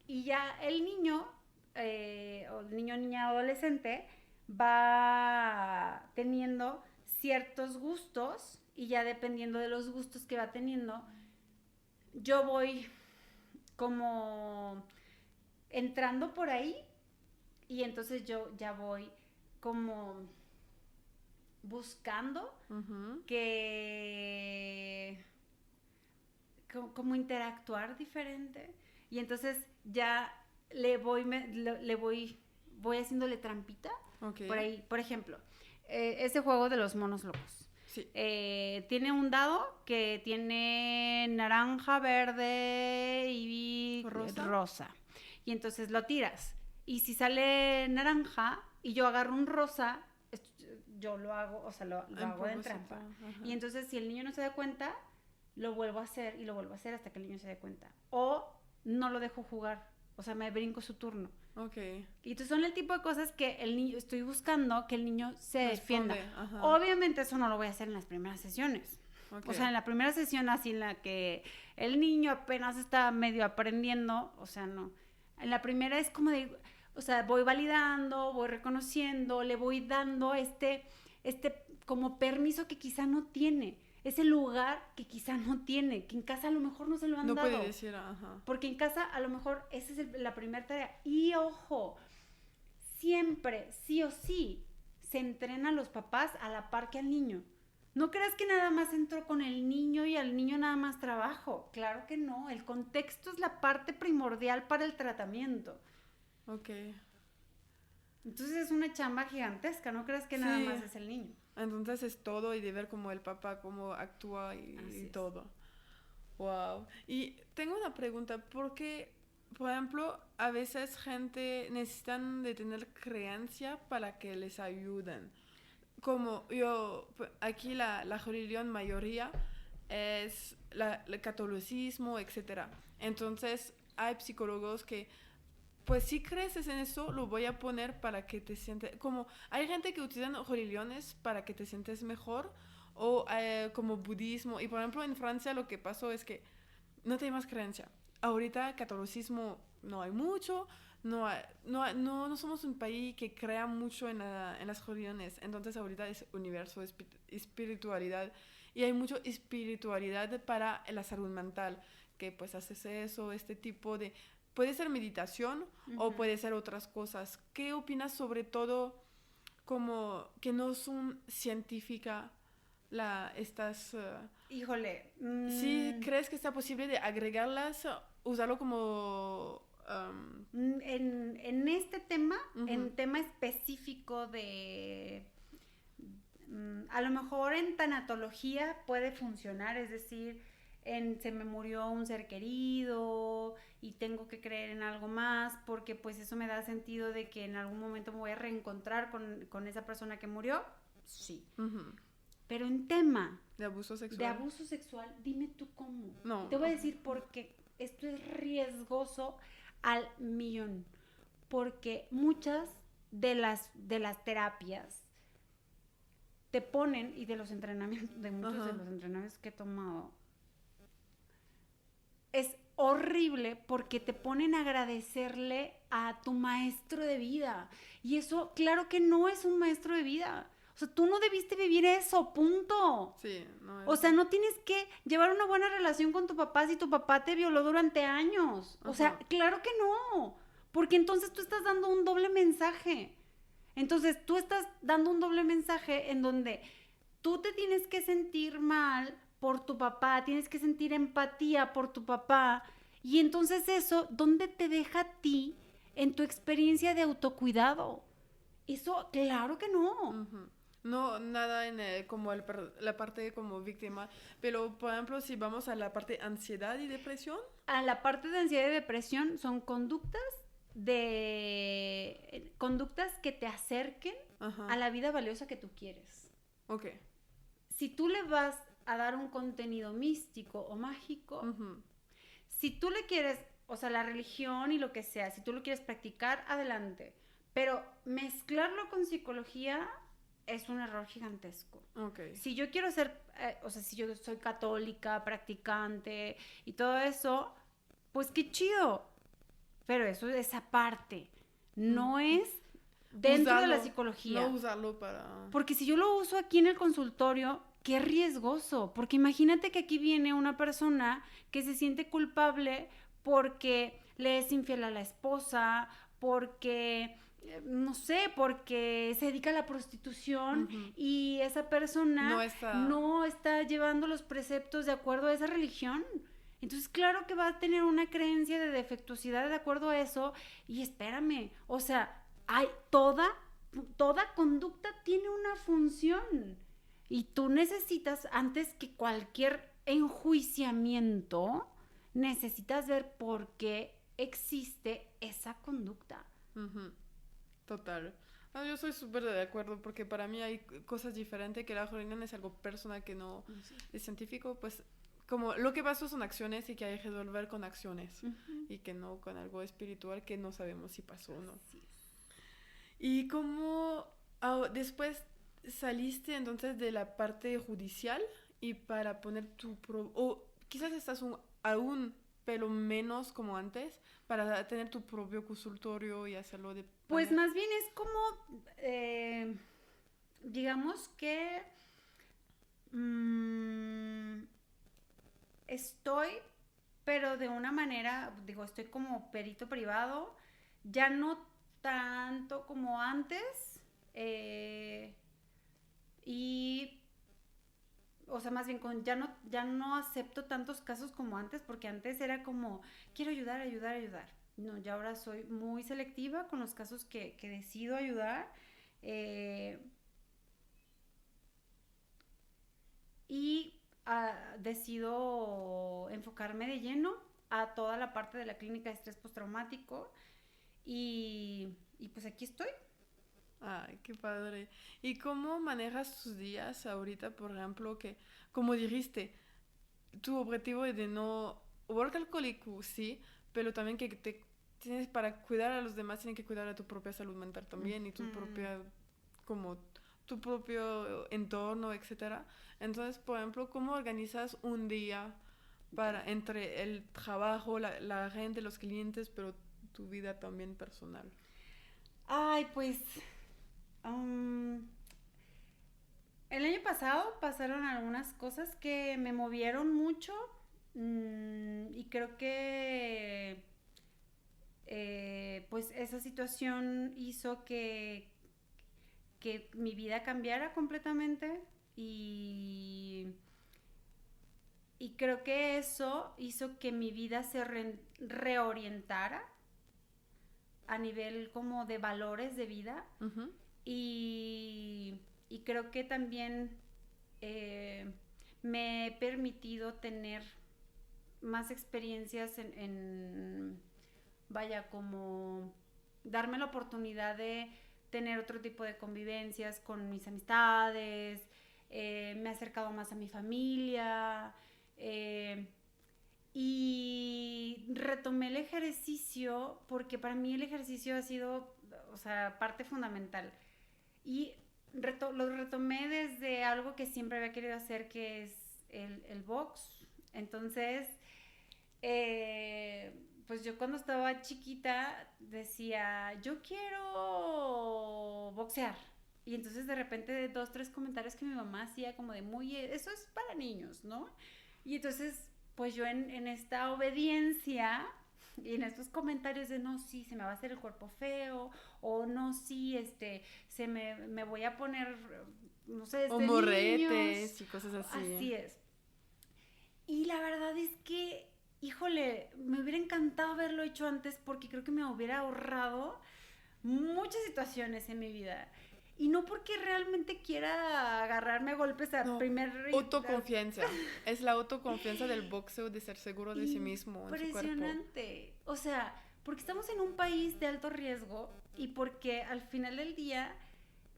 y ya el niño, o el niño, niña, adolescente, va teniendo ciertos gustos, y ya dependiendo de los gustos que va teniendo, yo voy como entrando por ahí, y entonces yo ya voy como buscando que como interactuar diferente, y entonces ya voy haciéndole trampita. Okay. Por ahí, por ejemplo, ese juego de los monos locos. Sí. Tiene un dado que tiene naranja, verde y rosa. Y entonces lo tiras. Y si sale naranja y yo agarro un rosa, yo lo hago, o sea, lo hago de trampa. Ajá. Y entonces si el niño no se da cuenta, lo vuelvo a hacer y lo vuelvo a hacer hasta que el niño se dé cuenta. O no lo dejo jugar, o sea, me brinco su turno. Okay. Y entonces son el tipo de cosas que el niño, estoy buscando que el niño se defienda. Ajá. Obviamente eso no lo voy a hacer en las primeras sesiones. Okay. O sea, en la primera sesión así en la que el niño apenas está medio aprendiendo, o sea, no. En la primera es como de, o sea, voy validando, voy reconociendo, le voy dando este como permiso que quizá no tiene. Ese lugar que quizá no tiene, que en casa a lo mejor no se lo han dado. No puede decir, ajá. Porque en casa a lo mejor esa es la primera tarea. Y ojo, siempre, sí o sí, se entrena a los papás a la par que al niño. No creas que nada más entro con el niño y al niño nada más trabajo. Claro que no, el contexto es la parte primordial para el tratamiento. Ok. Entonces es una chamba gigantesca, no creas que nada más es el niño. Entonces es todo, y de ver cómo el papá, cómo actúa y todo. Wow. Y tengo una pregunta, porque, por ejemplo, a veces gente necesitan de tener creencia para que les ayuden. Como yo, aquí la religión mayoría es el catolicismo, etc. Entonces hay psicólogos que, pues si crees en eso, lo voy a poner para que te sientes... Como hay gente que utilizan religiones para que te sientes mejor, o como budismo. Y por ejemplo en Francia lo que pasó es que no hay más creencia. Ahorita catolicismo no hay mucho, no somos un país que crea mucho en las religiones. Entonces ahorita es universo, espiritualidad. Y hay mucha espiritualidad para la salud mental, que pues haces eso, este tipo de... Puede ser meditación o puede ser otras cosas. ¿Qué opinas sobre todo como que no son científicas estas... Híjole. ¿Sí crees que está posible de agregarlas, usarlo como... En este tema, en tema específico de... a lo mejor en tanatología puede funcionar, es decir... se me murió un ser querido y tengo que creer en algo más, porque pues eso me da sentido de que en algún momento me voy a reencontrar con esa persona que murió. Sí. Pero en tema de abuso sexual, dime tú cómo. No. Te voy a decir porque esto es riesgoso al millón. porque muchas de las terapias te ponen, y de los entrenamientos, de muchos de los entrenamientos que he tomado, es horrible porque te ponen a agradecerle a tu maestro de vida. Y eso, claro que no es un maestro de vida. O sea, tú no debiste vivir eso, punto. Sí, no es... O sea, no tienes que llevar una buena relación con tu papá si tu papá te violó durante años. O sea, claro que no. Porque entonces tú estás dando un doble mensaje. Entonces, tú estás dando un doble mensaje en donde tú te tienes que sentir mal por tu papá, tienes que sentir empatía por tu papá. Y entonces eso, ¿dónde te deja a ti en tu experiencia de autocuidado? Eso, claro que no. No, nada en como la parte como víctima, pero por ejemplo, si vamos a la parte ansiedad y depresión. A la parte de ansiedad y depresión son conductas que te acerquen a la vida valiosa que tú quieres. Ok. Si tú le vas a dar un contenido místico o mágico, si tú le quieres, o sea, la religión y lo que sea, si tú lo quieres practicar, adelante. Pero mezclarlo con psicología es un error gigantesco. Okay. Si yo quiero ser, o sea, si yo soy católica, practicante y todo eso, pues qué chido. Pero eso es aparte. No es dentro de la psicología. No usarlo para... Porque si yo lo uso aquí en el consultorio, qué riesgoso. Porque imagínate que aquí viene una persona que se siente culpable porque le es infiel a la esposa, porque... no sé, porque se dedica a la prostitución y esa persona no está llevando los preceptos de acuerdo a esa religión. Entonces, claro que va a tener una creencia de defectuosidad de acuerdo a eso. Y espérame, o sea, toda conducta tiene una función. Y tú necesitas, antes que cualquier enjuiciamiento, necesitas ver por qué existe esa conducta. Total. No, yo soy súper de acuerdo porque para mí hay cosas diferentes, que la religión es algo personal que no es científico, pues como lo que pasó son acciones y que hay que resolver con acciones y que no con algo espiritual que no sabemos si pasó o no. Y como después saliste entonces de la parte judicial y para poner o quizás estás aún pero menos como antes, para tener tu propio consultorio y hacerlo de... Pues más bien es como, digamos que estoy, pero de una manera, digo, estoy como perito privado, ya no tanto como antes, y... O sea, más bien ya no acepto tantos casos como antes, porque antes era como, quiero ayudar. No, ya ahora soy muy selectiva con los casos que decido ayudar. Y decido enfocarme de lleno a toda la parte de la clínica de estrés postraumático. Y pues aquí estoy. Ay, qué padre. ¿Y cómo manejas tus días ahorita, por ejemplo, que, como dijiste, tu objetivo es de no volver alcohólico, sí, pero también que tienes para cuidar a los demás, tienes que cuidar a tu propia salud mental también y tu propia, como tu propio entorno, etcétera. Entonces, por ejemplo, ¿cómo organizas un día para entre el trabajo, la gente, los clientes, pero tu vida también personal? Ay, pues... el año pasado pasaron algunas cosas que me movieron mucho y creo que pues esa situación hizo que mi vida cambiara completamente y creo que eso hizo que mi vida se reorientara a nivel como de valores de vida. Y creo que también me he permitido tener más experiencias vaya, como darme la oportunidad de tener otro tipo de convivencias con mis amistades, me he acercado más a mi familia y retomé el ejercicio porque para mí el ejercicio ha sido, o sea, parte fundamental. Y lo retomé desde algo que siempre había querido hacer, que es el box. Entonces, pues yo cuando estaba chiquita decía, yo quiero boxear. Y entonces de repente 2, 3 comentarios que mi mamá hacía como de muy, eso es para niños, ¿no? Y entonces, pues yo en esta obediencia y en estos comentarios de no, sí, se me va a hacer el cuerpo feo, o no, sí, me voy a poner, no sé, O morretes niños. y cosas así. Así es. Y la verdad es que, híjole, me hubiera encantado haberlo hecho antes porque creo que me hubiera ahorrado muchas situaciones en mi vida. Y no porque realmente quiera agarrarme a golpes a primer... Autoconfianza. Es la autoconfianza del boxeo, de ser seguro de sí mismo, en su cuerpo. Impresionante. O sea, porque estamos en un país de alto riesgo y porque al final del día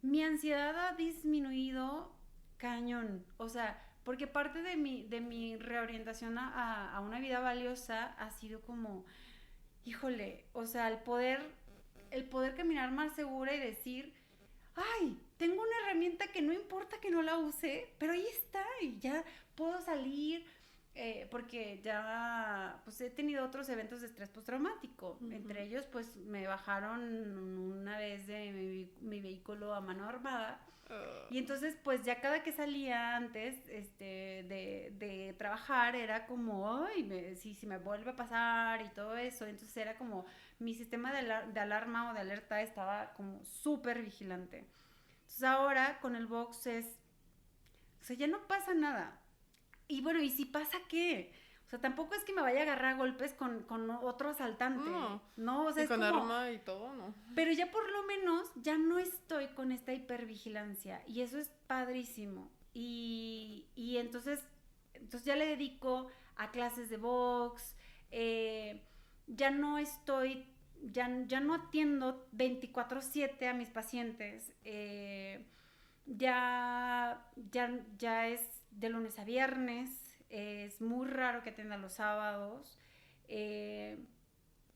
mi ansiedad ha disminuido cañón. O sea, porque parte de mi reorientación a una vida valiosa ha sido como, híjole, o sea, el poder caminar más segura y decir, ay, tengo una herramienta que no importa que no la use, pero ahí está y ya puedo salir, porque ya pues he tenido otros eventos de estrés postraumático. Entre ellos pues me bajaron una vez de mi vehículo a mano armada. Y entonces pues ya cada que salía antes de trabajar era como, ay, si me vuelve a pasar y todo eso. Entonces era como mi sistema de alarma o de alerta estaba como súper vigilante. Entonces ahora con el box o sea, ya no pasa nada. Y bueno, ¿y si pasa qué? O sea, tampoco es que me vaya a agarrar a golpes con otro asaltante. No, o sea, y es con como... arma y todo, ¿no? Pero ya por lo menos ya no estoy con esta hipervigilancia y eso es padrísimo. Y entonces ya le dedico a clases de box, ya no estoy, ya no atiendo 24/7 a mis pacientes, ya es de lunes a viernes, es muy raro que atienda los sábados,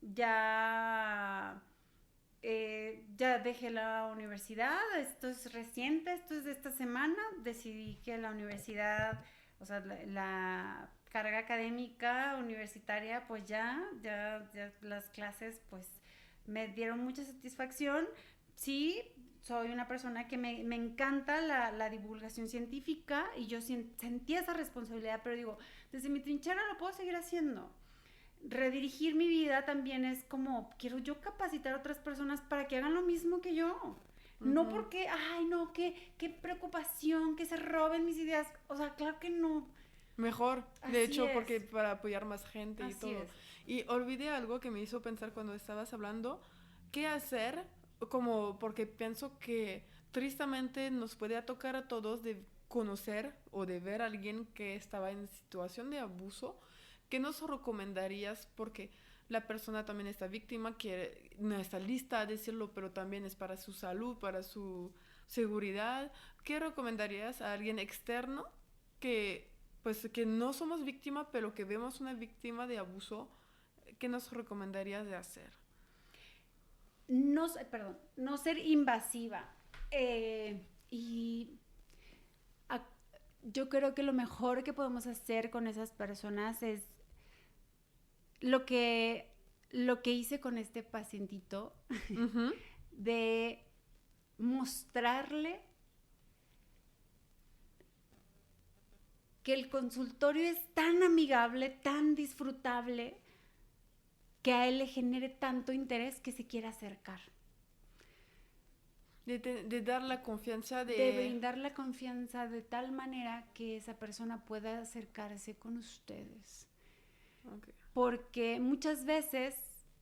ya dejé la universidad, esto es reciente, esto es de esta semana, decidí que la universidad, o sea, la carga académica universitaria, pues ya las clases pues me dieron mucha satisfacción. Sí, soy una persona que me encanta la divulgación científica y yo sentí esa responsabilidad, pero digo, desde mi trinchera lo puedo seguir haciendo. Redirigir mi vida también es como, quiero yo capacitar a otras personas para que hagan lo mismo que yo. No porque, ay, no, qué preocupación, que se roben mis ideas. O sea, claro que no. Mejor, Así de hecho, es. porque para apoyar más gente y Así todo. es. Y olvidé algo que me hizo pensar cuando estabas hablando, qué hacer, como porque pienso que tristemente nos puede tocar a todos de conocer o de ver a alguien que estaba en situación de abuso. ¿Qué nos recomendarías? Porque la persona también está víctima, que no está lista a decirlo, pero también es para su salud, para su seguridad. ¿Qué recomendarías a alguien externo que, pues, que no somos víctima, pero que vemos una víctima de abuso? ¿Qué nos recomendarías de hacer? No ser invasiva. Y yo creo que lo mejor que podemos hacer con esas personas es lo que hice con este pacientito, de mostrarle que el consultorio es tan amigable, tan disfrutable, que a él le genere tanto interés que se quiera acercar. De dar la confianza de brindar la confianza de tal manera que esa persona pueda acercarse con ustedes. Okay. Porque muchas veces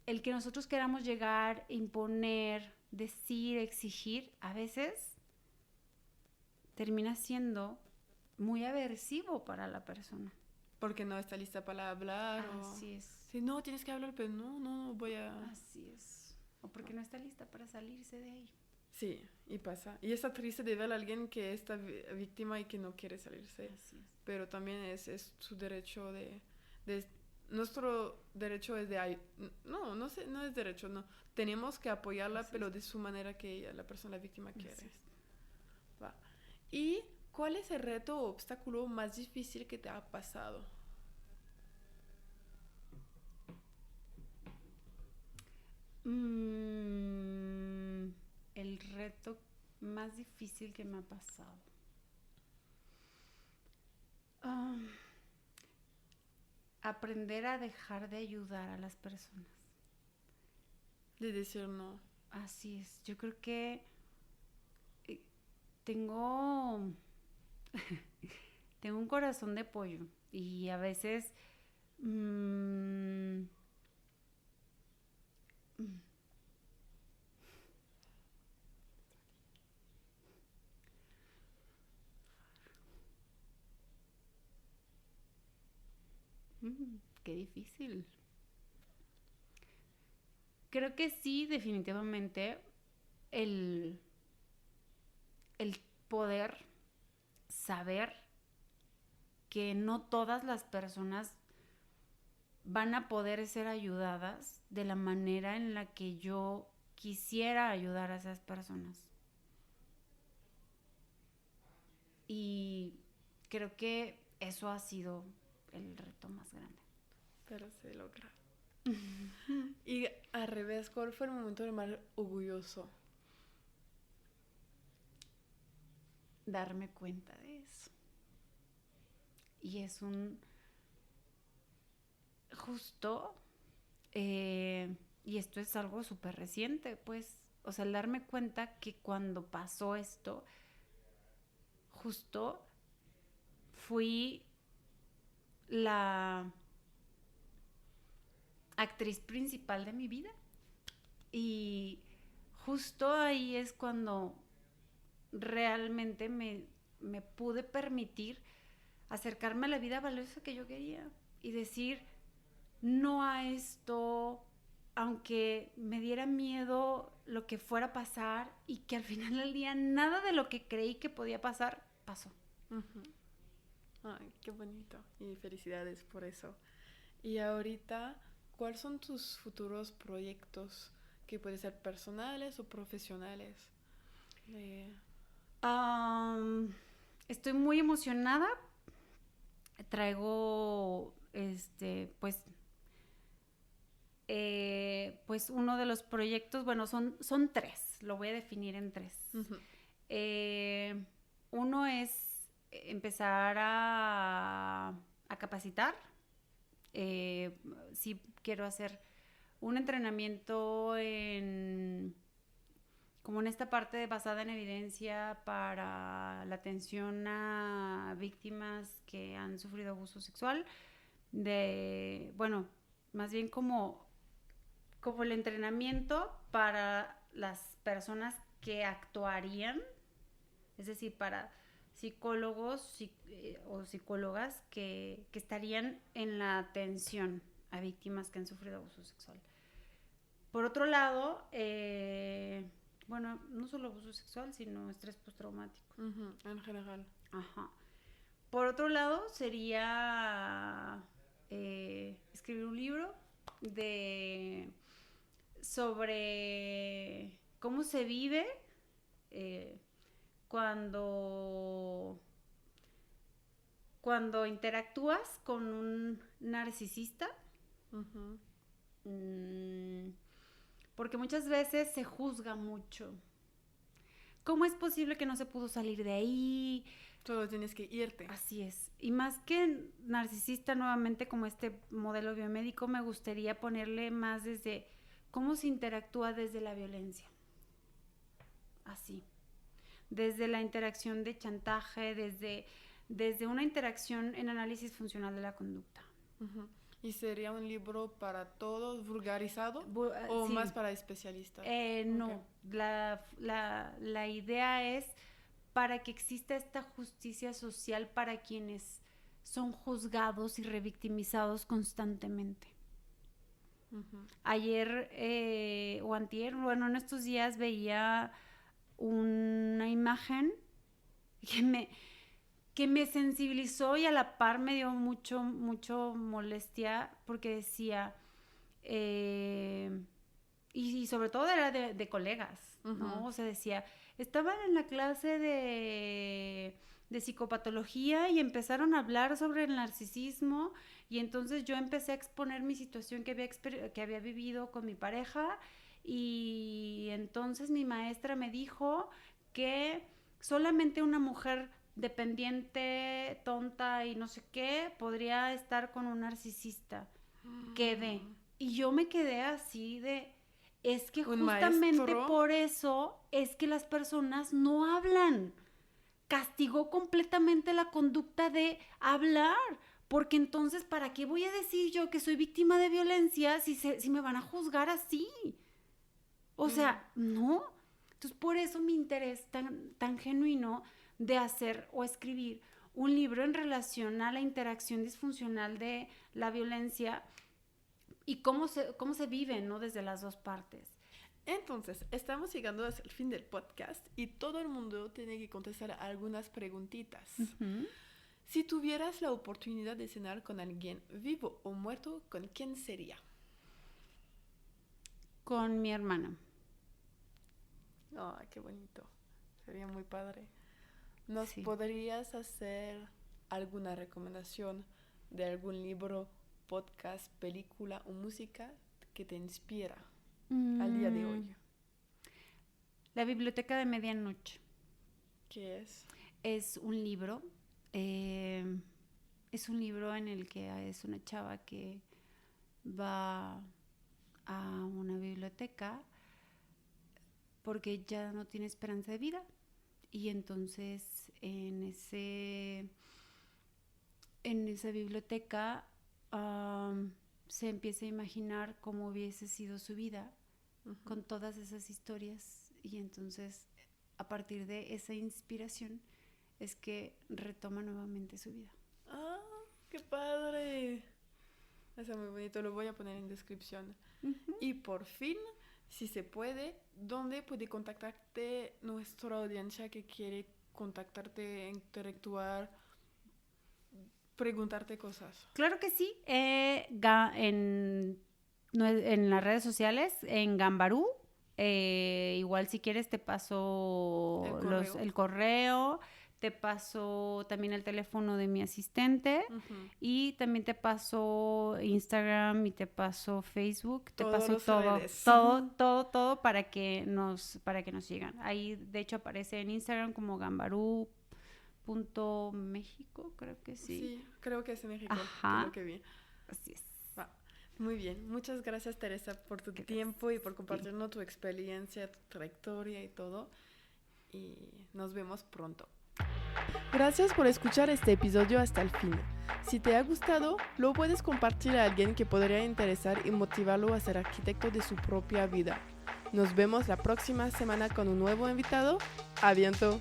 el que nosotros queramos llegar, imponer, decir, exigir, a veces termina siendo muy aversivo para la persona. Porque no está lista para hablar. Así es. Sí, no, tienes que hablar, pero no voy a... Así es. O porque no está lista para salirse de ahí. Sí, y pasa. Y está triste de ver a alguien que está víctima y que no quiere salirse. Así es. Pero también es su derecho de nuestro derecho es de... No sé, no es derecho, no. Tenemos que apoyarla, Así pero es. de su manera que ella, la persona víctima, quiere. Así es. Va. ¿Y cuál es el reto o obstáculo más difícil que te ha pasado? El reto más difícil que me ha pasado. Ah, aprender a dejar de ayudar a las personas. De decir no. Así es. Yo creo que tengo, tengo un corazón de pollo y a veces mm, qué difícil. Creo que sí, definitivamente, el, el poder saber que no todas las personas van a poder ser ayudadas de la manera en la que yo quisiera ayudar a esas personas. Y creo que eso ha sido el reto más grande. Pero se logra. Y al revés, ¿cuál fue el momento de más orgulloso? Darme cuenta de eso. Y es un justo, y esto es algo súper reciente, pues, o sea, el darme cuenta que cuando pasó esto, justo fui la actriz principal de mi vida. Y justo ahí es cuando realmente me pude permitir acercarme a la vida valiosa que yo quería y decir no a esto, aunque me diera miedo lo que fuera a pasar y que al final del día nada de lo que creí que podía pasar pasó. Uh-huh. Ay, qué bonito. Y felicidades por eso. Y ahorita, ¿cuáles son tus futuros proyectos? Que pueden ser personales o profesionales. Estoy muy emocionada. Traigo, pues uno de los proyectos, bueno, son tres, lo voy a definir en tres. Uh-huh. Uno es empezar a capacitar. Sí quiero hacer un entrenamiento como en esta parte basada en evidencia para la atención a víctimas que han sufrido abuso sexual, más bien como el entrenamiento para las personas que actuarían, es decir, para psicólogos o psicólogas que estarían en la atención a víctimas que han sufrido abuso sexual. Por otro lado, no solo abuso sexual, sino estrés postraumático. Uh-huh. En general. Ajá. Por otro lado, sería escribir un libro sobre cómo se vive cuando interactúas con un narcisista. Uh-huh. Porque muchas veces se juzga mucho. ¿Cómo es posible que no se pudo salir de ahí? Solo tienes que irte. Así es. Y más que narcisista, nuevamente, como este modelo biomédico, me gustaría ponerle más desde cómo se interactúa desde la violencia. Así. Desde la interacción de chantaje, desde una interacción en análisis funcional de la conducta. Uh-huh. ¿Y sería un libro para todos, vulgarizado? ¿O sí. más para especialistas? No, la idea es para que exista esta justicia social para quienes son juzgados y revictimizados constantemente. Uh-huh. Ayer o antier, en estos días veía una imagen que que me sensibilizó y a la par me dio mucho molestia porque decía, y sobre todo era de colegas, ¿no? O sea, decía, estaban en la clase de psicopatología y empezaron a hablar sobre el narcisismo y entonces yo empecé a exponer mi situación que había vivido con mi pareja y entonces mi maestra me dijo que solamente una mujer dependiente, tonta y no sé qué, podría estar con un narcisista. Quedé. Y yo me quedé así de... Es que justamente por eso es que las personas no hablan. Castigó completamente la conducta de hablar. Porque entonces, ¿para qué voy a decir yo que soy víctima de violencia si me van a juzgar así? O sea, no. Entonces, por eso mi interés tan genuino de hacer o escribir un libro en relación a la interacción disfuncional de la violencia y cómo se vive, ¿no? Desde las dos partes. Entonces, estamos llegando hasta el fin del podcast y todo el mundo tiene que contestar algunas preguntitas. Uh-huh. Si tuvieras la oportunidad de cenar con alguien vivo o muerto, ¿con quién sería? Con mi hermana. Qué bonito. Sería muy padre. ¿Nos podrías hacer alguna recomendación de algún libro, podcast, película o música que te inspira al día de hoy? La Biblioteca de Medianoche. ¿Qué es? Es un libro. Es un libro en el que es una chava que va a una biblioteca porque ya no tiene esperanza de vida. Y entonces en esa biblioteca se empieza a imaginar cómo hubiese sido su vida uh-huh. con todas esas historias. Y entonces a partir de esa inspiración es que retoma nuevamente su vida. ¡Ah, qué padre! Está muy bonito, lo voy a poner en descripción. Uh-huh. Y por fin, si se puede, ¿dónde puede contactarte nuestra audiencia que quiere contactarte, interactuar, preguntarte cosas? Claro que sí, en las redes sociales, en Gambarú, igual si quieres te paso el correo, te paso también el teléfono de mi asistente uh-huh. y también te paso Instagram y te paso Facebook, te paso todo para que nos sigan. Ahí de hecho aparece en Instagram como gambarú.mexico, creo que sí. Sí, creo que es en México. Ajá. Creo que bien. Así es. Muy bien, muchas gracias Teresa por tu tiempo y por compartirnos tu experiencia, tu trayectoria y todo. Y nos vemos pronto. Gracias por escuchar este episodio hasta el fin. Si te ha gustado, lo puedes compartir a alguien que podría interesar y motivarlo a ser arquitecto de su propia vida. Nos vemos la próxima semana con un nuevo invitado. ¡A bientôt!